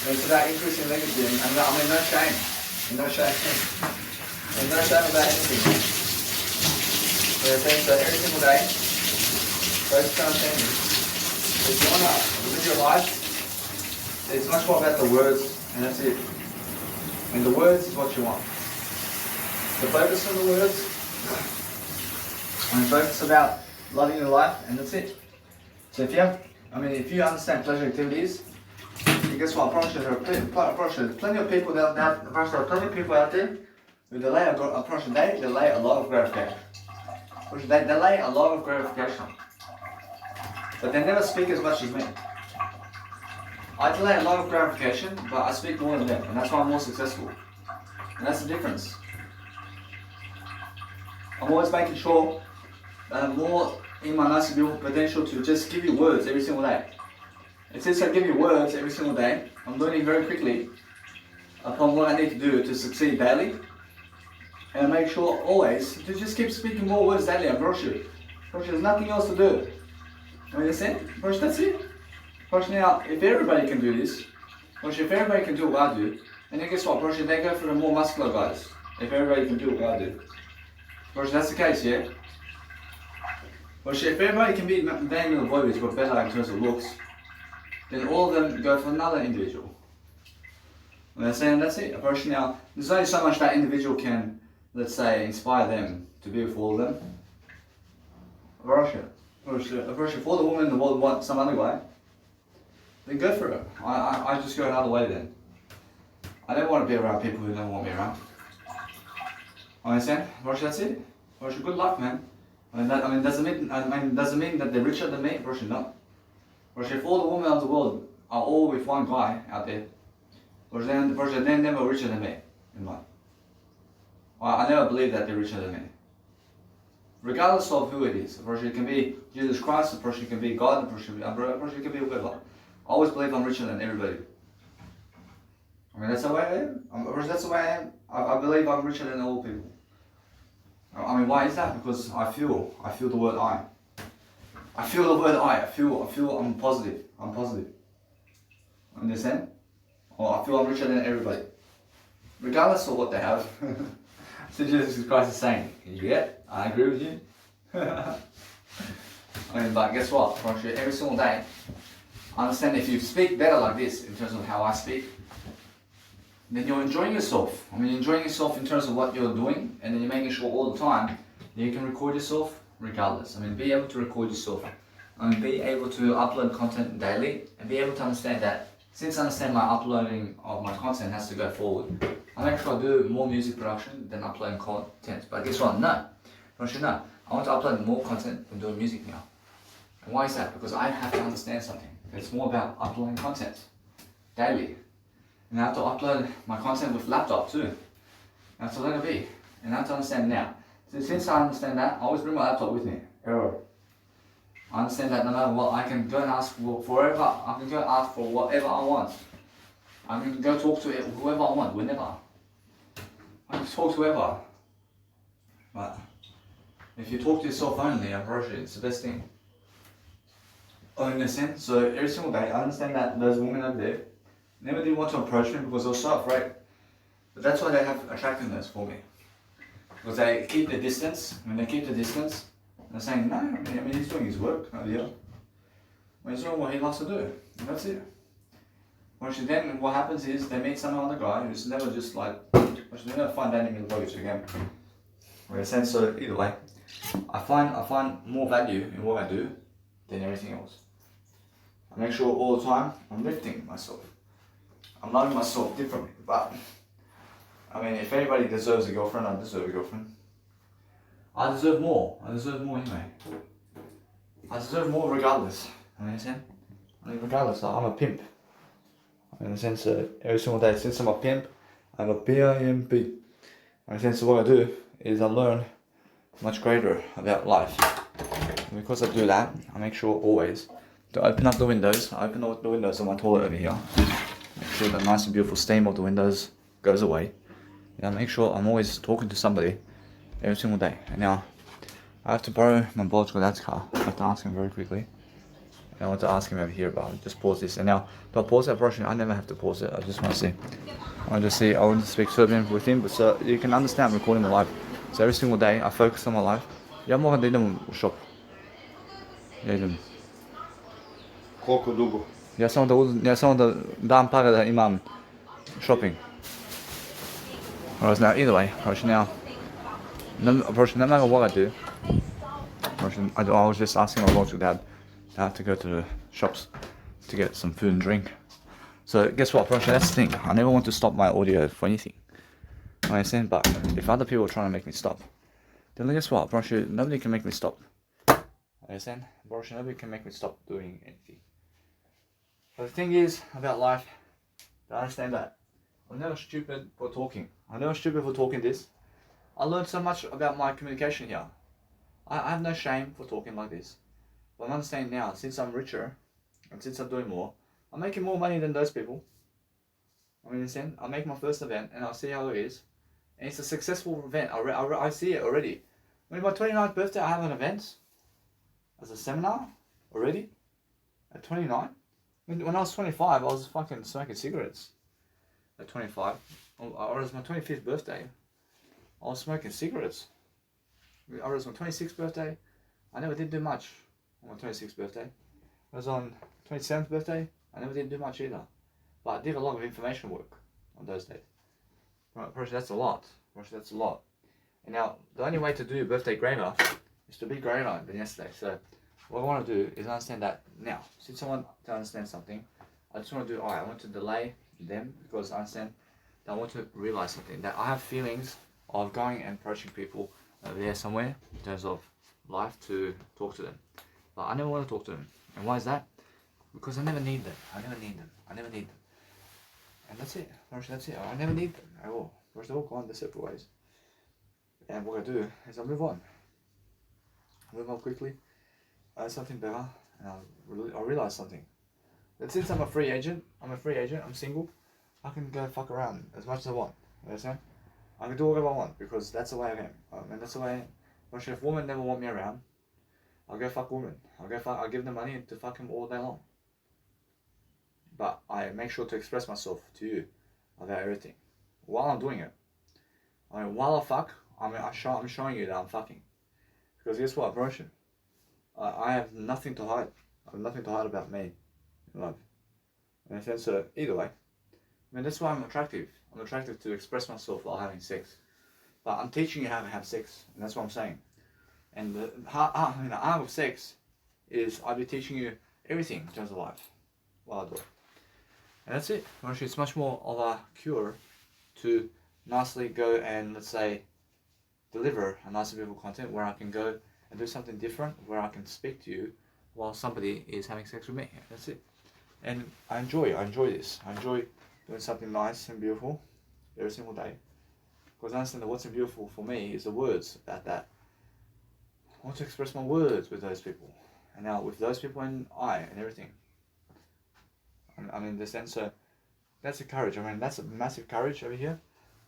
And it's about increasing legacy. And no shame. No shame. And no shame about anything. So every single day, focus on things. If you want to live your life, it's much more about the words, and that's it. And the words is what you want. So focus on the words, and focus about loving your life, and that's it. So if you understand pleasure activities, guess what? I promise you, there are plenty of people out there who delay a lot of gratification. They delay a lot of gratification. But they never speak as much as me. I delay a lot of gratification, but I speak more than them, and that's why I'm more successful. And that's the difference. I'm always making sure that I'm more in my nice potential to just give you words every single day. And since I give you words every single day, I'm learning very quickly upon what I need to do to succeed daily. And I make sure always to just keep speaking more words daily. I promise you. There's nothing else to do. You understand? That's it. Now, if everybody can do this, if everybody can do what I do, and then guess what? They go for the more muscular guys. If everybody can do what I do. That's the case, yeah? If everybody can be Daniel Voivis but better in terms of looks, then all of them go for another individual. You understand? That's it. Now, there's only so much that individual can, let's say, inspire them to be with all of them. If all the women in the world want some other guy, then go for it. I just go another way then. I don't want to be around people who don't want me around. Understand? That's it. Good luck, man. Doesn't mean that they're richer than me. Not. If all the women of the world are all with one guy out there, they're never richer than me in life. I never believe that they're richer than me. Regardless of who it is. It can be Jesus Christ, it can be God, it can be whoever. I always believe I'm richer than everybody. That's the way I am. That's the way I am. I believe I'm richer than all people. Why is that? Because I feel the word I. I feel the word I feel I'm positive. Understand? Or I feel I'm richer than everybody. Regardless of what they have. So Jesus Christ is saying, yeah, I agree with you. But guess what? Every single day, I understand if you speak better like this, in terms of how I speak, then you're enjoying yourself. Enjoying yourself in terms of what you're doing, and then you're making sure all the time that you can record yourself regardless. Be able to record yourself and be able to upload content daily and be able to understand that since I understand my uploading of my content has to go forward, I make sure I do more music production than uploading content. But guess what? No. Don't you know? I want to upload more content than doing music now. And why is that? Because I have to understand something. It's more about uploading content daily. And I have to upload my content with laptop too. That's a letter B. And I have to understand now. So since I understand that, I always bring my laptop with me. Error. I understand that no matter what, I can go and ask for forever. I can go ask for whatever I want. I can go talk to whoever I want, whenever. I can talk to whoever. But if you talk to yourself only, I approach it. It's the best thing. In a sense, so every single day, I understand that those women over there never did want to approach me because they were so afraid. But that's why they have attractiveness for me. Because they keep the distance. When they keep the distance, they're saying, no, I mean he's doing his work over here. Well, he's doing what he loves to do. And that's it. Then what happens is they meet some other guy who's never just like, they never find that in the luggage again. In a sense, so either way, I find more value in what I do than everything else. I make sure all the time I'm lifting myself. I'm loving myself differently. But I mean, if anybody deserves a girlfriend, I deserve a girlfriend. I deserve more. I deserve more anyway. I deserve more regardless. You understand? I mean, regardless, I'm a pimp. In a sense, every single day since I'm a pimp, I'm a PIMP. In a sense, what I do is I learn much greater about life. And because I do that, I make sure always to open up the windows. I open up the windows of my toilet over here. Make sure the nice and beautiful steam of the windows goes away. And I make sure I'm always talking to somebody every single day. And now, I have to borrow my biological dad's car. I have to ask him very quickly. And I want to ask him over here about it. Just pause this. And now, do I pause that brushing? I never have to pause it. I just want to see. I want to speak Serbian with him, but so you can understand I'm recording my life. So every single day, I focus on my life. Ja moram da idem u shop. Ja idem. Koliko dugo? Ja samo da dam pare da imam shopping. Whereas now, either way, now, no matter what I do, I was just asking my logical dad to have to go to the shops to get some food and drink. So guess what, that's the thing. I never want to stop my audio for anything. I understand, but if other people are trying to make me stop, then guess what, nobody can make me stop. I understand? Nobody can make me stop doing anything. But the thing is about life, I understand that I'm never stupid for talking. I'm never stupid for talking this. I learned so much about my communication here. I have no shame for talking like this. But I'm understanding now, since I'm richer, and since I'm doing more, I'm making more money than those people. I understand? I'll make my first event, and I'll see how it is. And it's a successful event. I see it already. When my 29th birthday, I have an event as a seminar already. At 29. When I was 25, I was fucking smoking cigarettes. At 25. Or it was my 25th birthday. I was smoking cigarettes. Or it was my 26th birthday. I never did do much on my 26th birthday. It was on 27th birthday. I never did do much either. But I did a lot of information work on those days. Right, that's a lot. That's a lot. And now, the only way to do your birthday greater is to be greater than yesterday. So, what I want to do is understand that now. Since I want to understand something, I just want to do, I want to delay them because I understand that I want to realize something. That I have feelings of going and approaching people over there somewhere in terms of life to talk to them. But I never want to talk to them. And why is that? Because I never need them. I never need them. And that's it. That's it. I never need them at all. They're all gone their separate ways. And what I do is I move on. I move on quickly. I have something better. And I realize something. That since I'm a free agent, I'm single, I can go fuck around as much as I want. You understand? I can do whatever I want because that's the way I am. And that's the way I am. But if women never want me around, I'll go fuck women. I'll give them money to fuck them all day long. But I make sure to express myself to you about everything while I'm doing it. I mean, while I fuck, I'm showing you that I'm fucking. Because guess what, bro? I have nothing to hide. I have nothing to hide about me in love. In a sense, so either way. I mean, that's why I'm attractive. I'm attractive to express myself while having sex. But I'm teaching you how to have sex, and that's what I'm saying. And the art of sex is I'll be teaching you everything in terms of life while I do it. And that's it. Actually, it's much more of a cure to nicely go and, let's say, deliver a nice and beautiful content where I can go and do something different, where I can speak to you while somebody is having sex with me. That's it. And I enjoy this. I enjoy doing something nice and beautiful every single day. Because I understand that what's beautiful for me is the words about that. I want to express my words with those people. And now with those people and everything. I mean, the sense, so that's a courage. I mean, that's a massive courage over here.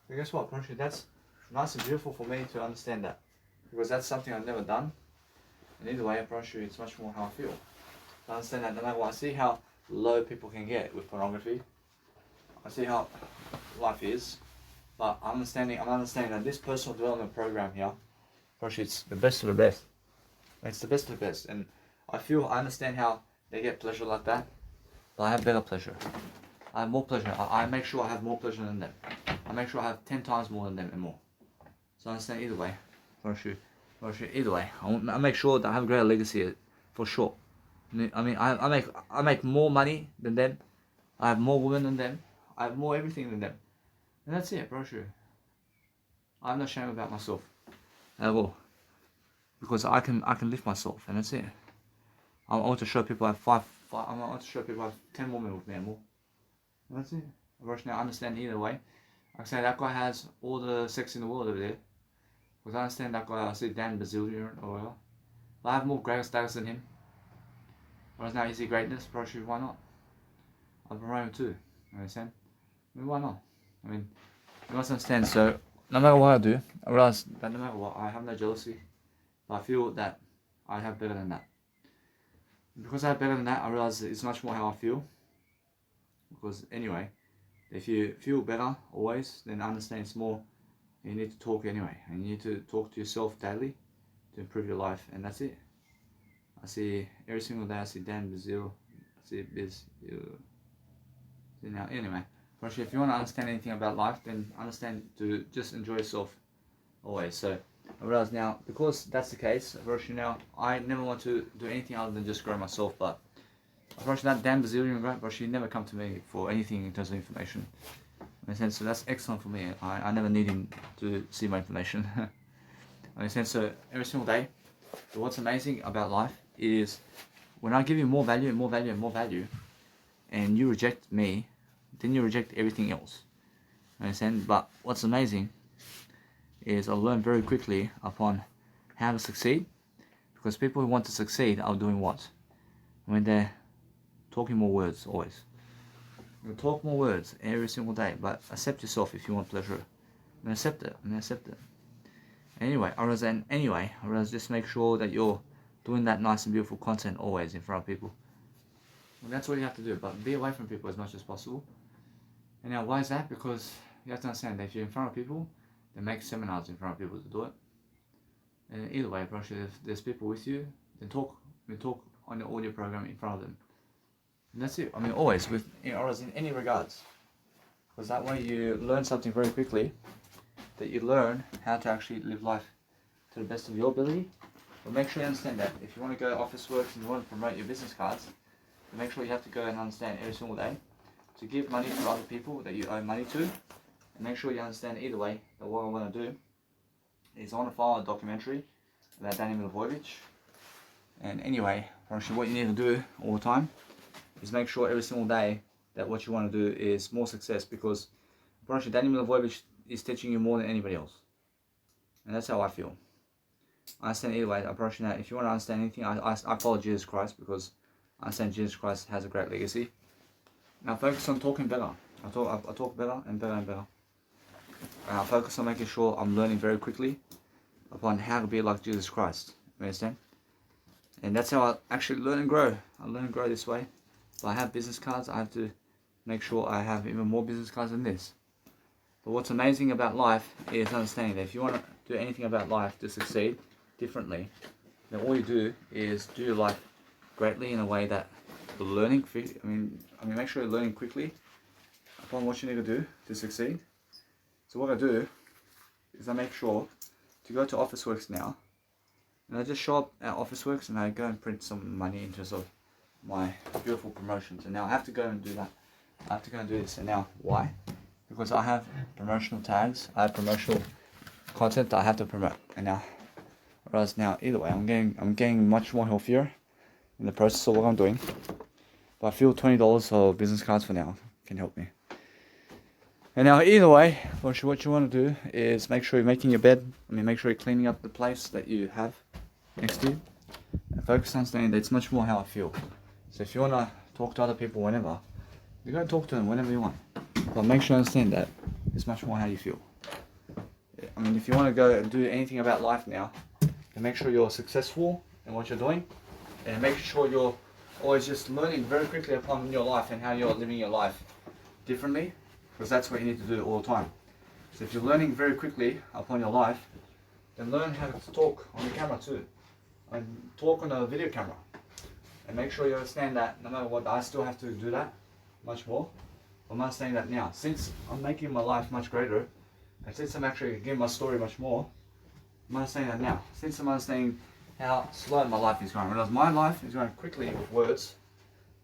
But guess what? Actually, that's nice and beautiful for me to understand that. Because that's something I've never done. And either way, I promise you, it's much more how I feel. I understand that no matter what, I see how low people can get with pornography. I see how life is. But I'm understanding that this personal development program here, gosh, it's the best of the best. It's the best of the best. And I understand how they get pleasure like that. But I have better pleasure. I have more pleasure. I make sure I have more pleasure than them. I make sure I have 10 times more than them and more. So I understand either way. Either way. I make sure that I have a greater legacy for sure. I mean, I make more money than them. I have more women than them. I have more everything than them. And that's it, bro. Sure. I'm not ashamed about myself at all, because I can lift myself, and that's it. I want to show people I have I want to show people I have 10 women with me and more. And that's it. Bro, now I understand either way. I say that guy has all the sex in the world over there, because I understand that guy. I see Dan Bazillion or whatever. But I have more greater status than him. Whereas now, is he greatness? Bro, sure, why not? I've been around too. You understand? I mean, why not? I mean, you must understand. So, no matter what I do, I realize that no matter what, I have no jealousy. But I feel that I have better than that. And because I have better than that, I realize it's much more how I feel. Because anyway, if you feel better always, then understand it's more. You need to talk anyway, and you need to talk to yourself daily to improve your life, and that's it. I see every single day. I see Dan Bazil. I see Biz. Now, anyway. Actually, if you want to understand anything about life, then understand to just enjoy yourself always. So I realize now, because that's the case, actually now I never want to do anything other than just grow myself. But actually, that Dan Bazillion guy, actually never come to me for anything in terms of information. In a sense, so that's excellent for me. I never need him to see my information. In a sense, so every single day. But what's amazing about life is when I give you more value and more value and more value, and you reject me, then you reject everything else. Understand? But what's amazing is I learn very quickly upon how to succeed, because people who want to succeed are doing what? I mean, they're talking more words always. You talk more words every single day, but accept yourself if you want pleasure. And accept it. Anyway, I realize just make sure that you're doing that nice and beautiful content always in front of people. And that's what you have to do, but be away from people as much as possible. And now, why is that? Because you have to understand that if you're in front of people, then make seminars in front of people to do it. And either way, actually, if there's people with you, then talk on the audio program in front of them. And that's it. I mean, always, in any regards. Because that way you learn something very quickly, that you learn how to actually live life to the best of your ability. But make sure you understand that if you want to go to Officeworks and you want to promote your business cards, then make sure you have to go and understand every single day to give money to other people that you owe money to. And make sure you understand either way that what I want to do is I want to file a documentary about Danny Milivojevic. And anyway, actually what you need to do all the time is make sure every single day that what you want to do is more success, because actually Danny Milivojevic is teaching you more than anybody else. And that's how I feel. I understand either way. I approach now. If you want to understand anything, I follow Jesus Christ, because I understand Jesus Christ has a great legacy. Now focus on talking better. I talk better and better and better. And I focus on making sure I'm learning very quickly upon how to be like Jesus Christ. You understand? And that's how I actually learn and grow. I learn and grow this way. If I have business cards, I have to make sure I have even more business cards than this. But what's amazing about life is understanding that if you want to do anything about life to succeed differently, then all you do is do your life greatly in a way that you're learning. I mean, make sure you're learning quickly upon what you need to do to succeed. So what I do is I make sure to go to Officeworks now, And I just show up at Officeworks and I go and print some money in terms of my beautiful promotions. And now I have to go and do that. I have to go and do this. And now why? Because I have promotional tags. I have promotional content that I have to promote. And now, whereas now either way, I'm getting much more healthier in the process of what I'm doing. But I feel $20 of business cards for now can help me. And now either way, what you want to do is make sure you're making your bed. Make sure you're cleaning up the place that you have next to you. And focus on saying that it's much more how I feel. So if you want to talk to other people whenever, you go and talk to them whenever you want. But make sure you understand that it's much more how you feel. If you want to go and do anything about life now, then make sure you're successful in what you're doing. And make sure you're always just learning very quickly upon your life and how you're living your life differently. Because that's what you need to do all the time. So if you're learning very quickly upon your life, then learn how to talk on the camera too. And talk on a video camera. And make sure you understand that no matter what, I still have to do that much more. I'm understanding that now. Since I'm making my life much greater, and since I'm actually giving my story much more, I'm understanding that now. Since I'm understanding how slow my life is going. Whereas my life is going quickly with words,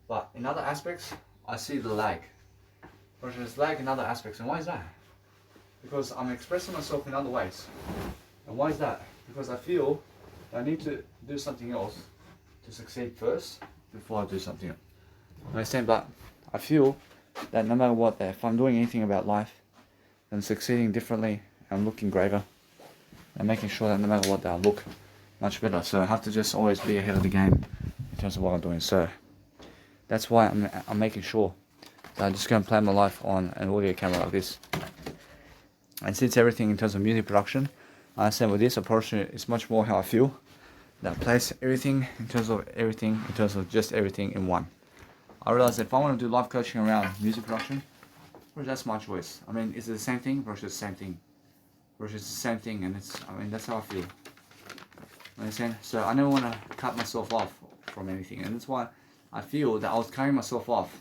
but in other aspects, I see the lag. There's lag in other aspects. And why is that? Because I'm expressing myself in other ways. And why is that? Because I feel that I need to do something else to succeed first before I do something else. Understand? But I feel that no matter what, that if I'm doing anything about life, I'm succeeding differently, I'm looking greater, and making sure that no matter what, that I look much better. So I have to just always be ahead of the game in terms of what I'm doing. So that's why I'm making sure that I'm just going to plan my life on an audio camera like this. And since everything in terms of music production, I understand with this approach, it's much more how I feel. That I place everything in terms of just everything in one. I realize if I want to do life coaching around music production, well, that's my choice. Is it the same thing versus the same thing? Versus the same thing, and that's how I feel. Understand? So I never want to cut myself off from anything, and that's why I feel that I was cutting myself off,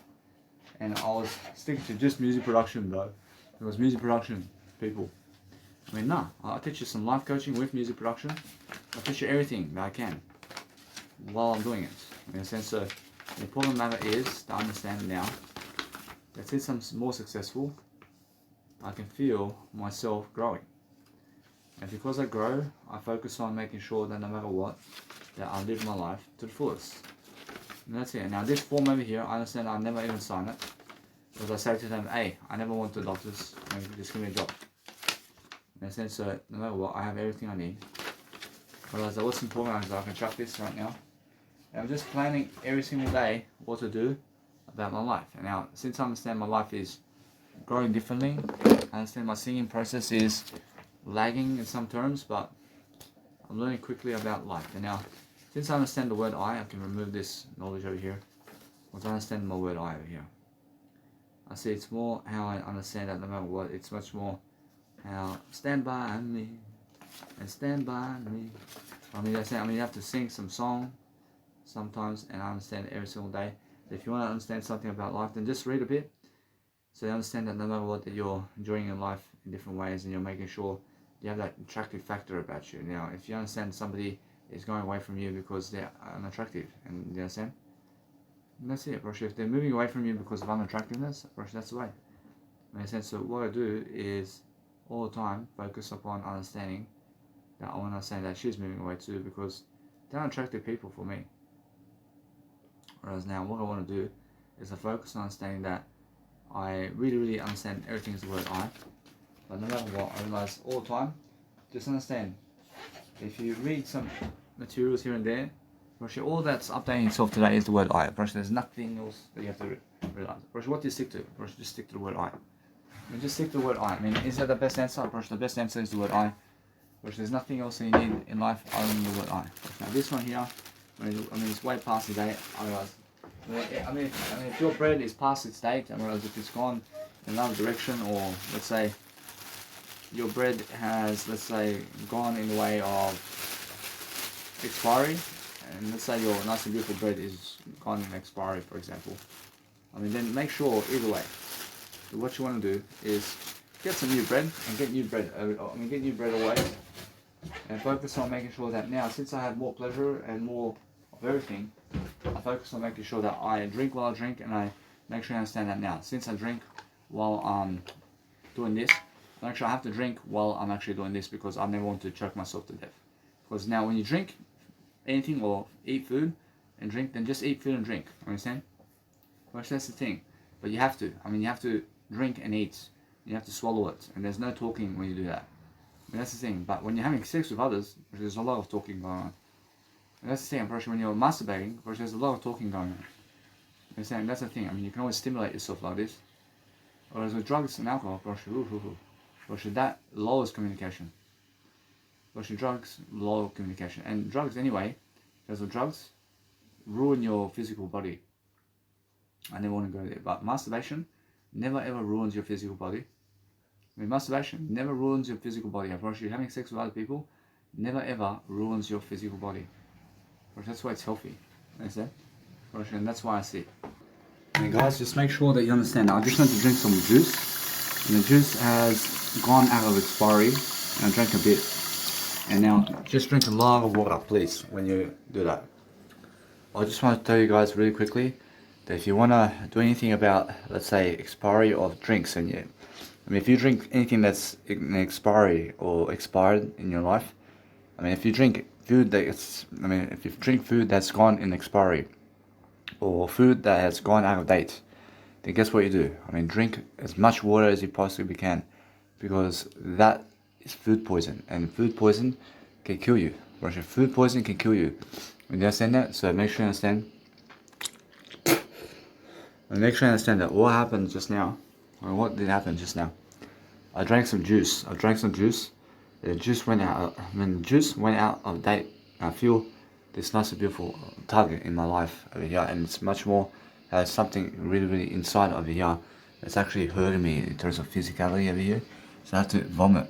and I was sticking to just music production though. It was music production, people. I'll teach you some life coaching with music production. I'll teach you everything that I can while I'm doing it. In a sense, so the important matter is to understand now that since I'm more successful, I can feel myself growing. And because I grow, I focus on making sure that no matter what, that I live my life to the fullest. And that's it. Now this form over here, I understand I'll never even sign it. Because I say to them, hey, I never want the doctors, just give me a job. In a sense, so no matter what, I have everything I need. Otherwise, what's important is that I can chuck this right now. And I'm just planning every single day what to do about my life. And now, since I understand my life is growing differently, I understand my singing process is lagging in some terms, but I'm learning quickly about life. And now, since I understand the word I can remove this knowledge over here. Once I understand my word I over here, I see it's more how I understand that no matter what, it's much more how stand by me and stand by me. You have to sing some song sometimes, and I understand it every single day. If you want to understand something about life, then just read a bit, so you understand that no matter what, that you're enjoying your life in different ways, and you're making sure you have that attractive factor about you. Now, if you understand somebody is going away from you because they're unattractive, and you understand, and that's it. If they're moving away from you because of unattractiveness, that's the way. In a sense, so what I do is all the time focus upon understanding that I want to understand that she's moving away too, because they're unattractive people for me. Whereas now what I want to do is I focus on understanding that I really, really understand everything is the word I. But no matter what, I realize all the time, just understand, if you read some materials here and there, all that's updating itself today is the word I. There's nothing else that you have to realize. What do you stick to? Just stick to the word I. Just stick to the word I. Is that the best answer? The best answer is the word I. There's nothing else that you need in life other than the word I. Now this one here, it's way past the date. I realize. If your bread is past its date, I realize if it's gone in another direction, or let's say your bread has, gone in the way of expiry, and let's say your nice and beautiful bread is gone in expiry, for example. Then make sure either way. So what you want to do is get some new bread, and get new bread. Get new bread always. and focus on making sure that now, since I have more pleasure and more of everything, I focus on making sure that I drink while I drink, and I make sure I understand that now. Since I drink while I'm doing this, I make sure I have to drink while I'm actually doing this, because I never want to choke myself to death. Because now when you drink anything or eat food and drink, then just eat food and drink. Understand? Because that's the thing. But you have to. I mean, you have to drink and eat. You have to swallow it, and there's no talking when you do that. And that's the thing. But when you're having sex with others, there's a lot of talking going on. And that's the thing. Especially when you're masturbating, there's a lot of talking going on. Understand? That's the thing. I mean, you can always stimulate yourself like this. Whereas with drugs and alcohol, that lowers communication. Drugs lower communication, and drugs anyway, because the drugs ruin your physical body. I never want to go there, but masturbation never ever ruins your physical body. I mean, masturbation never ruins your physical body. You're having sex with other people never ever ruins your physical body. That's why it's healthy. Understand? And that's why I see it. And guys, just make sure that you understand. I just went to drink some juice, and the juice has gone out of expiry, and I drank a bit. And now, just drink a lot of water, please, when you do that. I just want to tell you guys really quickly that if you want to do anything about, let's say, expiry of drinks, and if you drink anything that's in expiry or expired in your life, I mean, if you drink food if you drink food that's gone in expiry, or food that has gone out of date, then guess what you do? I mean, drink as much water as you possibly can, because that is food poison, and food poison can kill you. Food poison can kill you. You understand that? So make sure you understand. And make sure you understand that what happened just now, or what did happen just now. I drank some juice. The juice went out. When the juice went out of date, I feel this nice and beautiful target in my life over here, and it's much more. Has something really, really inside over here. It's actually hurting me in terms of physicality over here. So I have to vomit.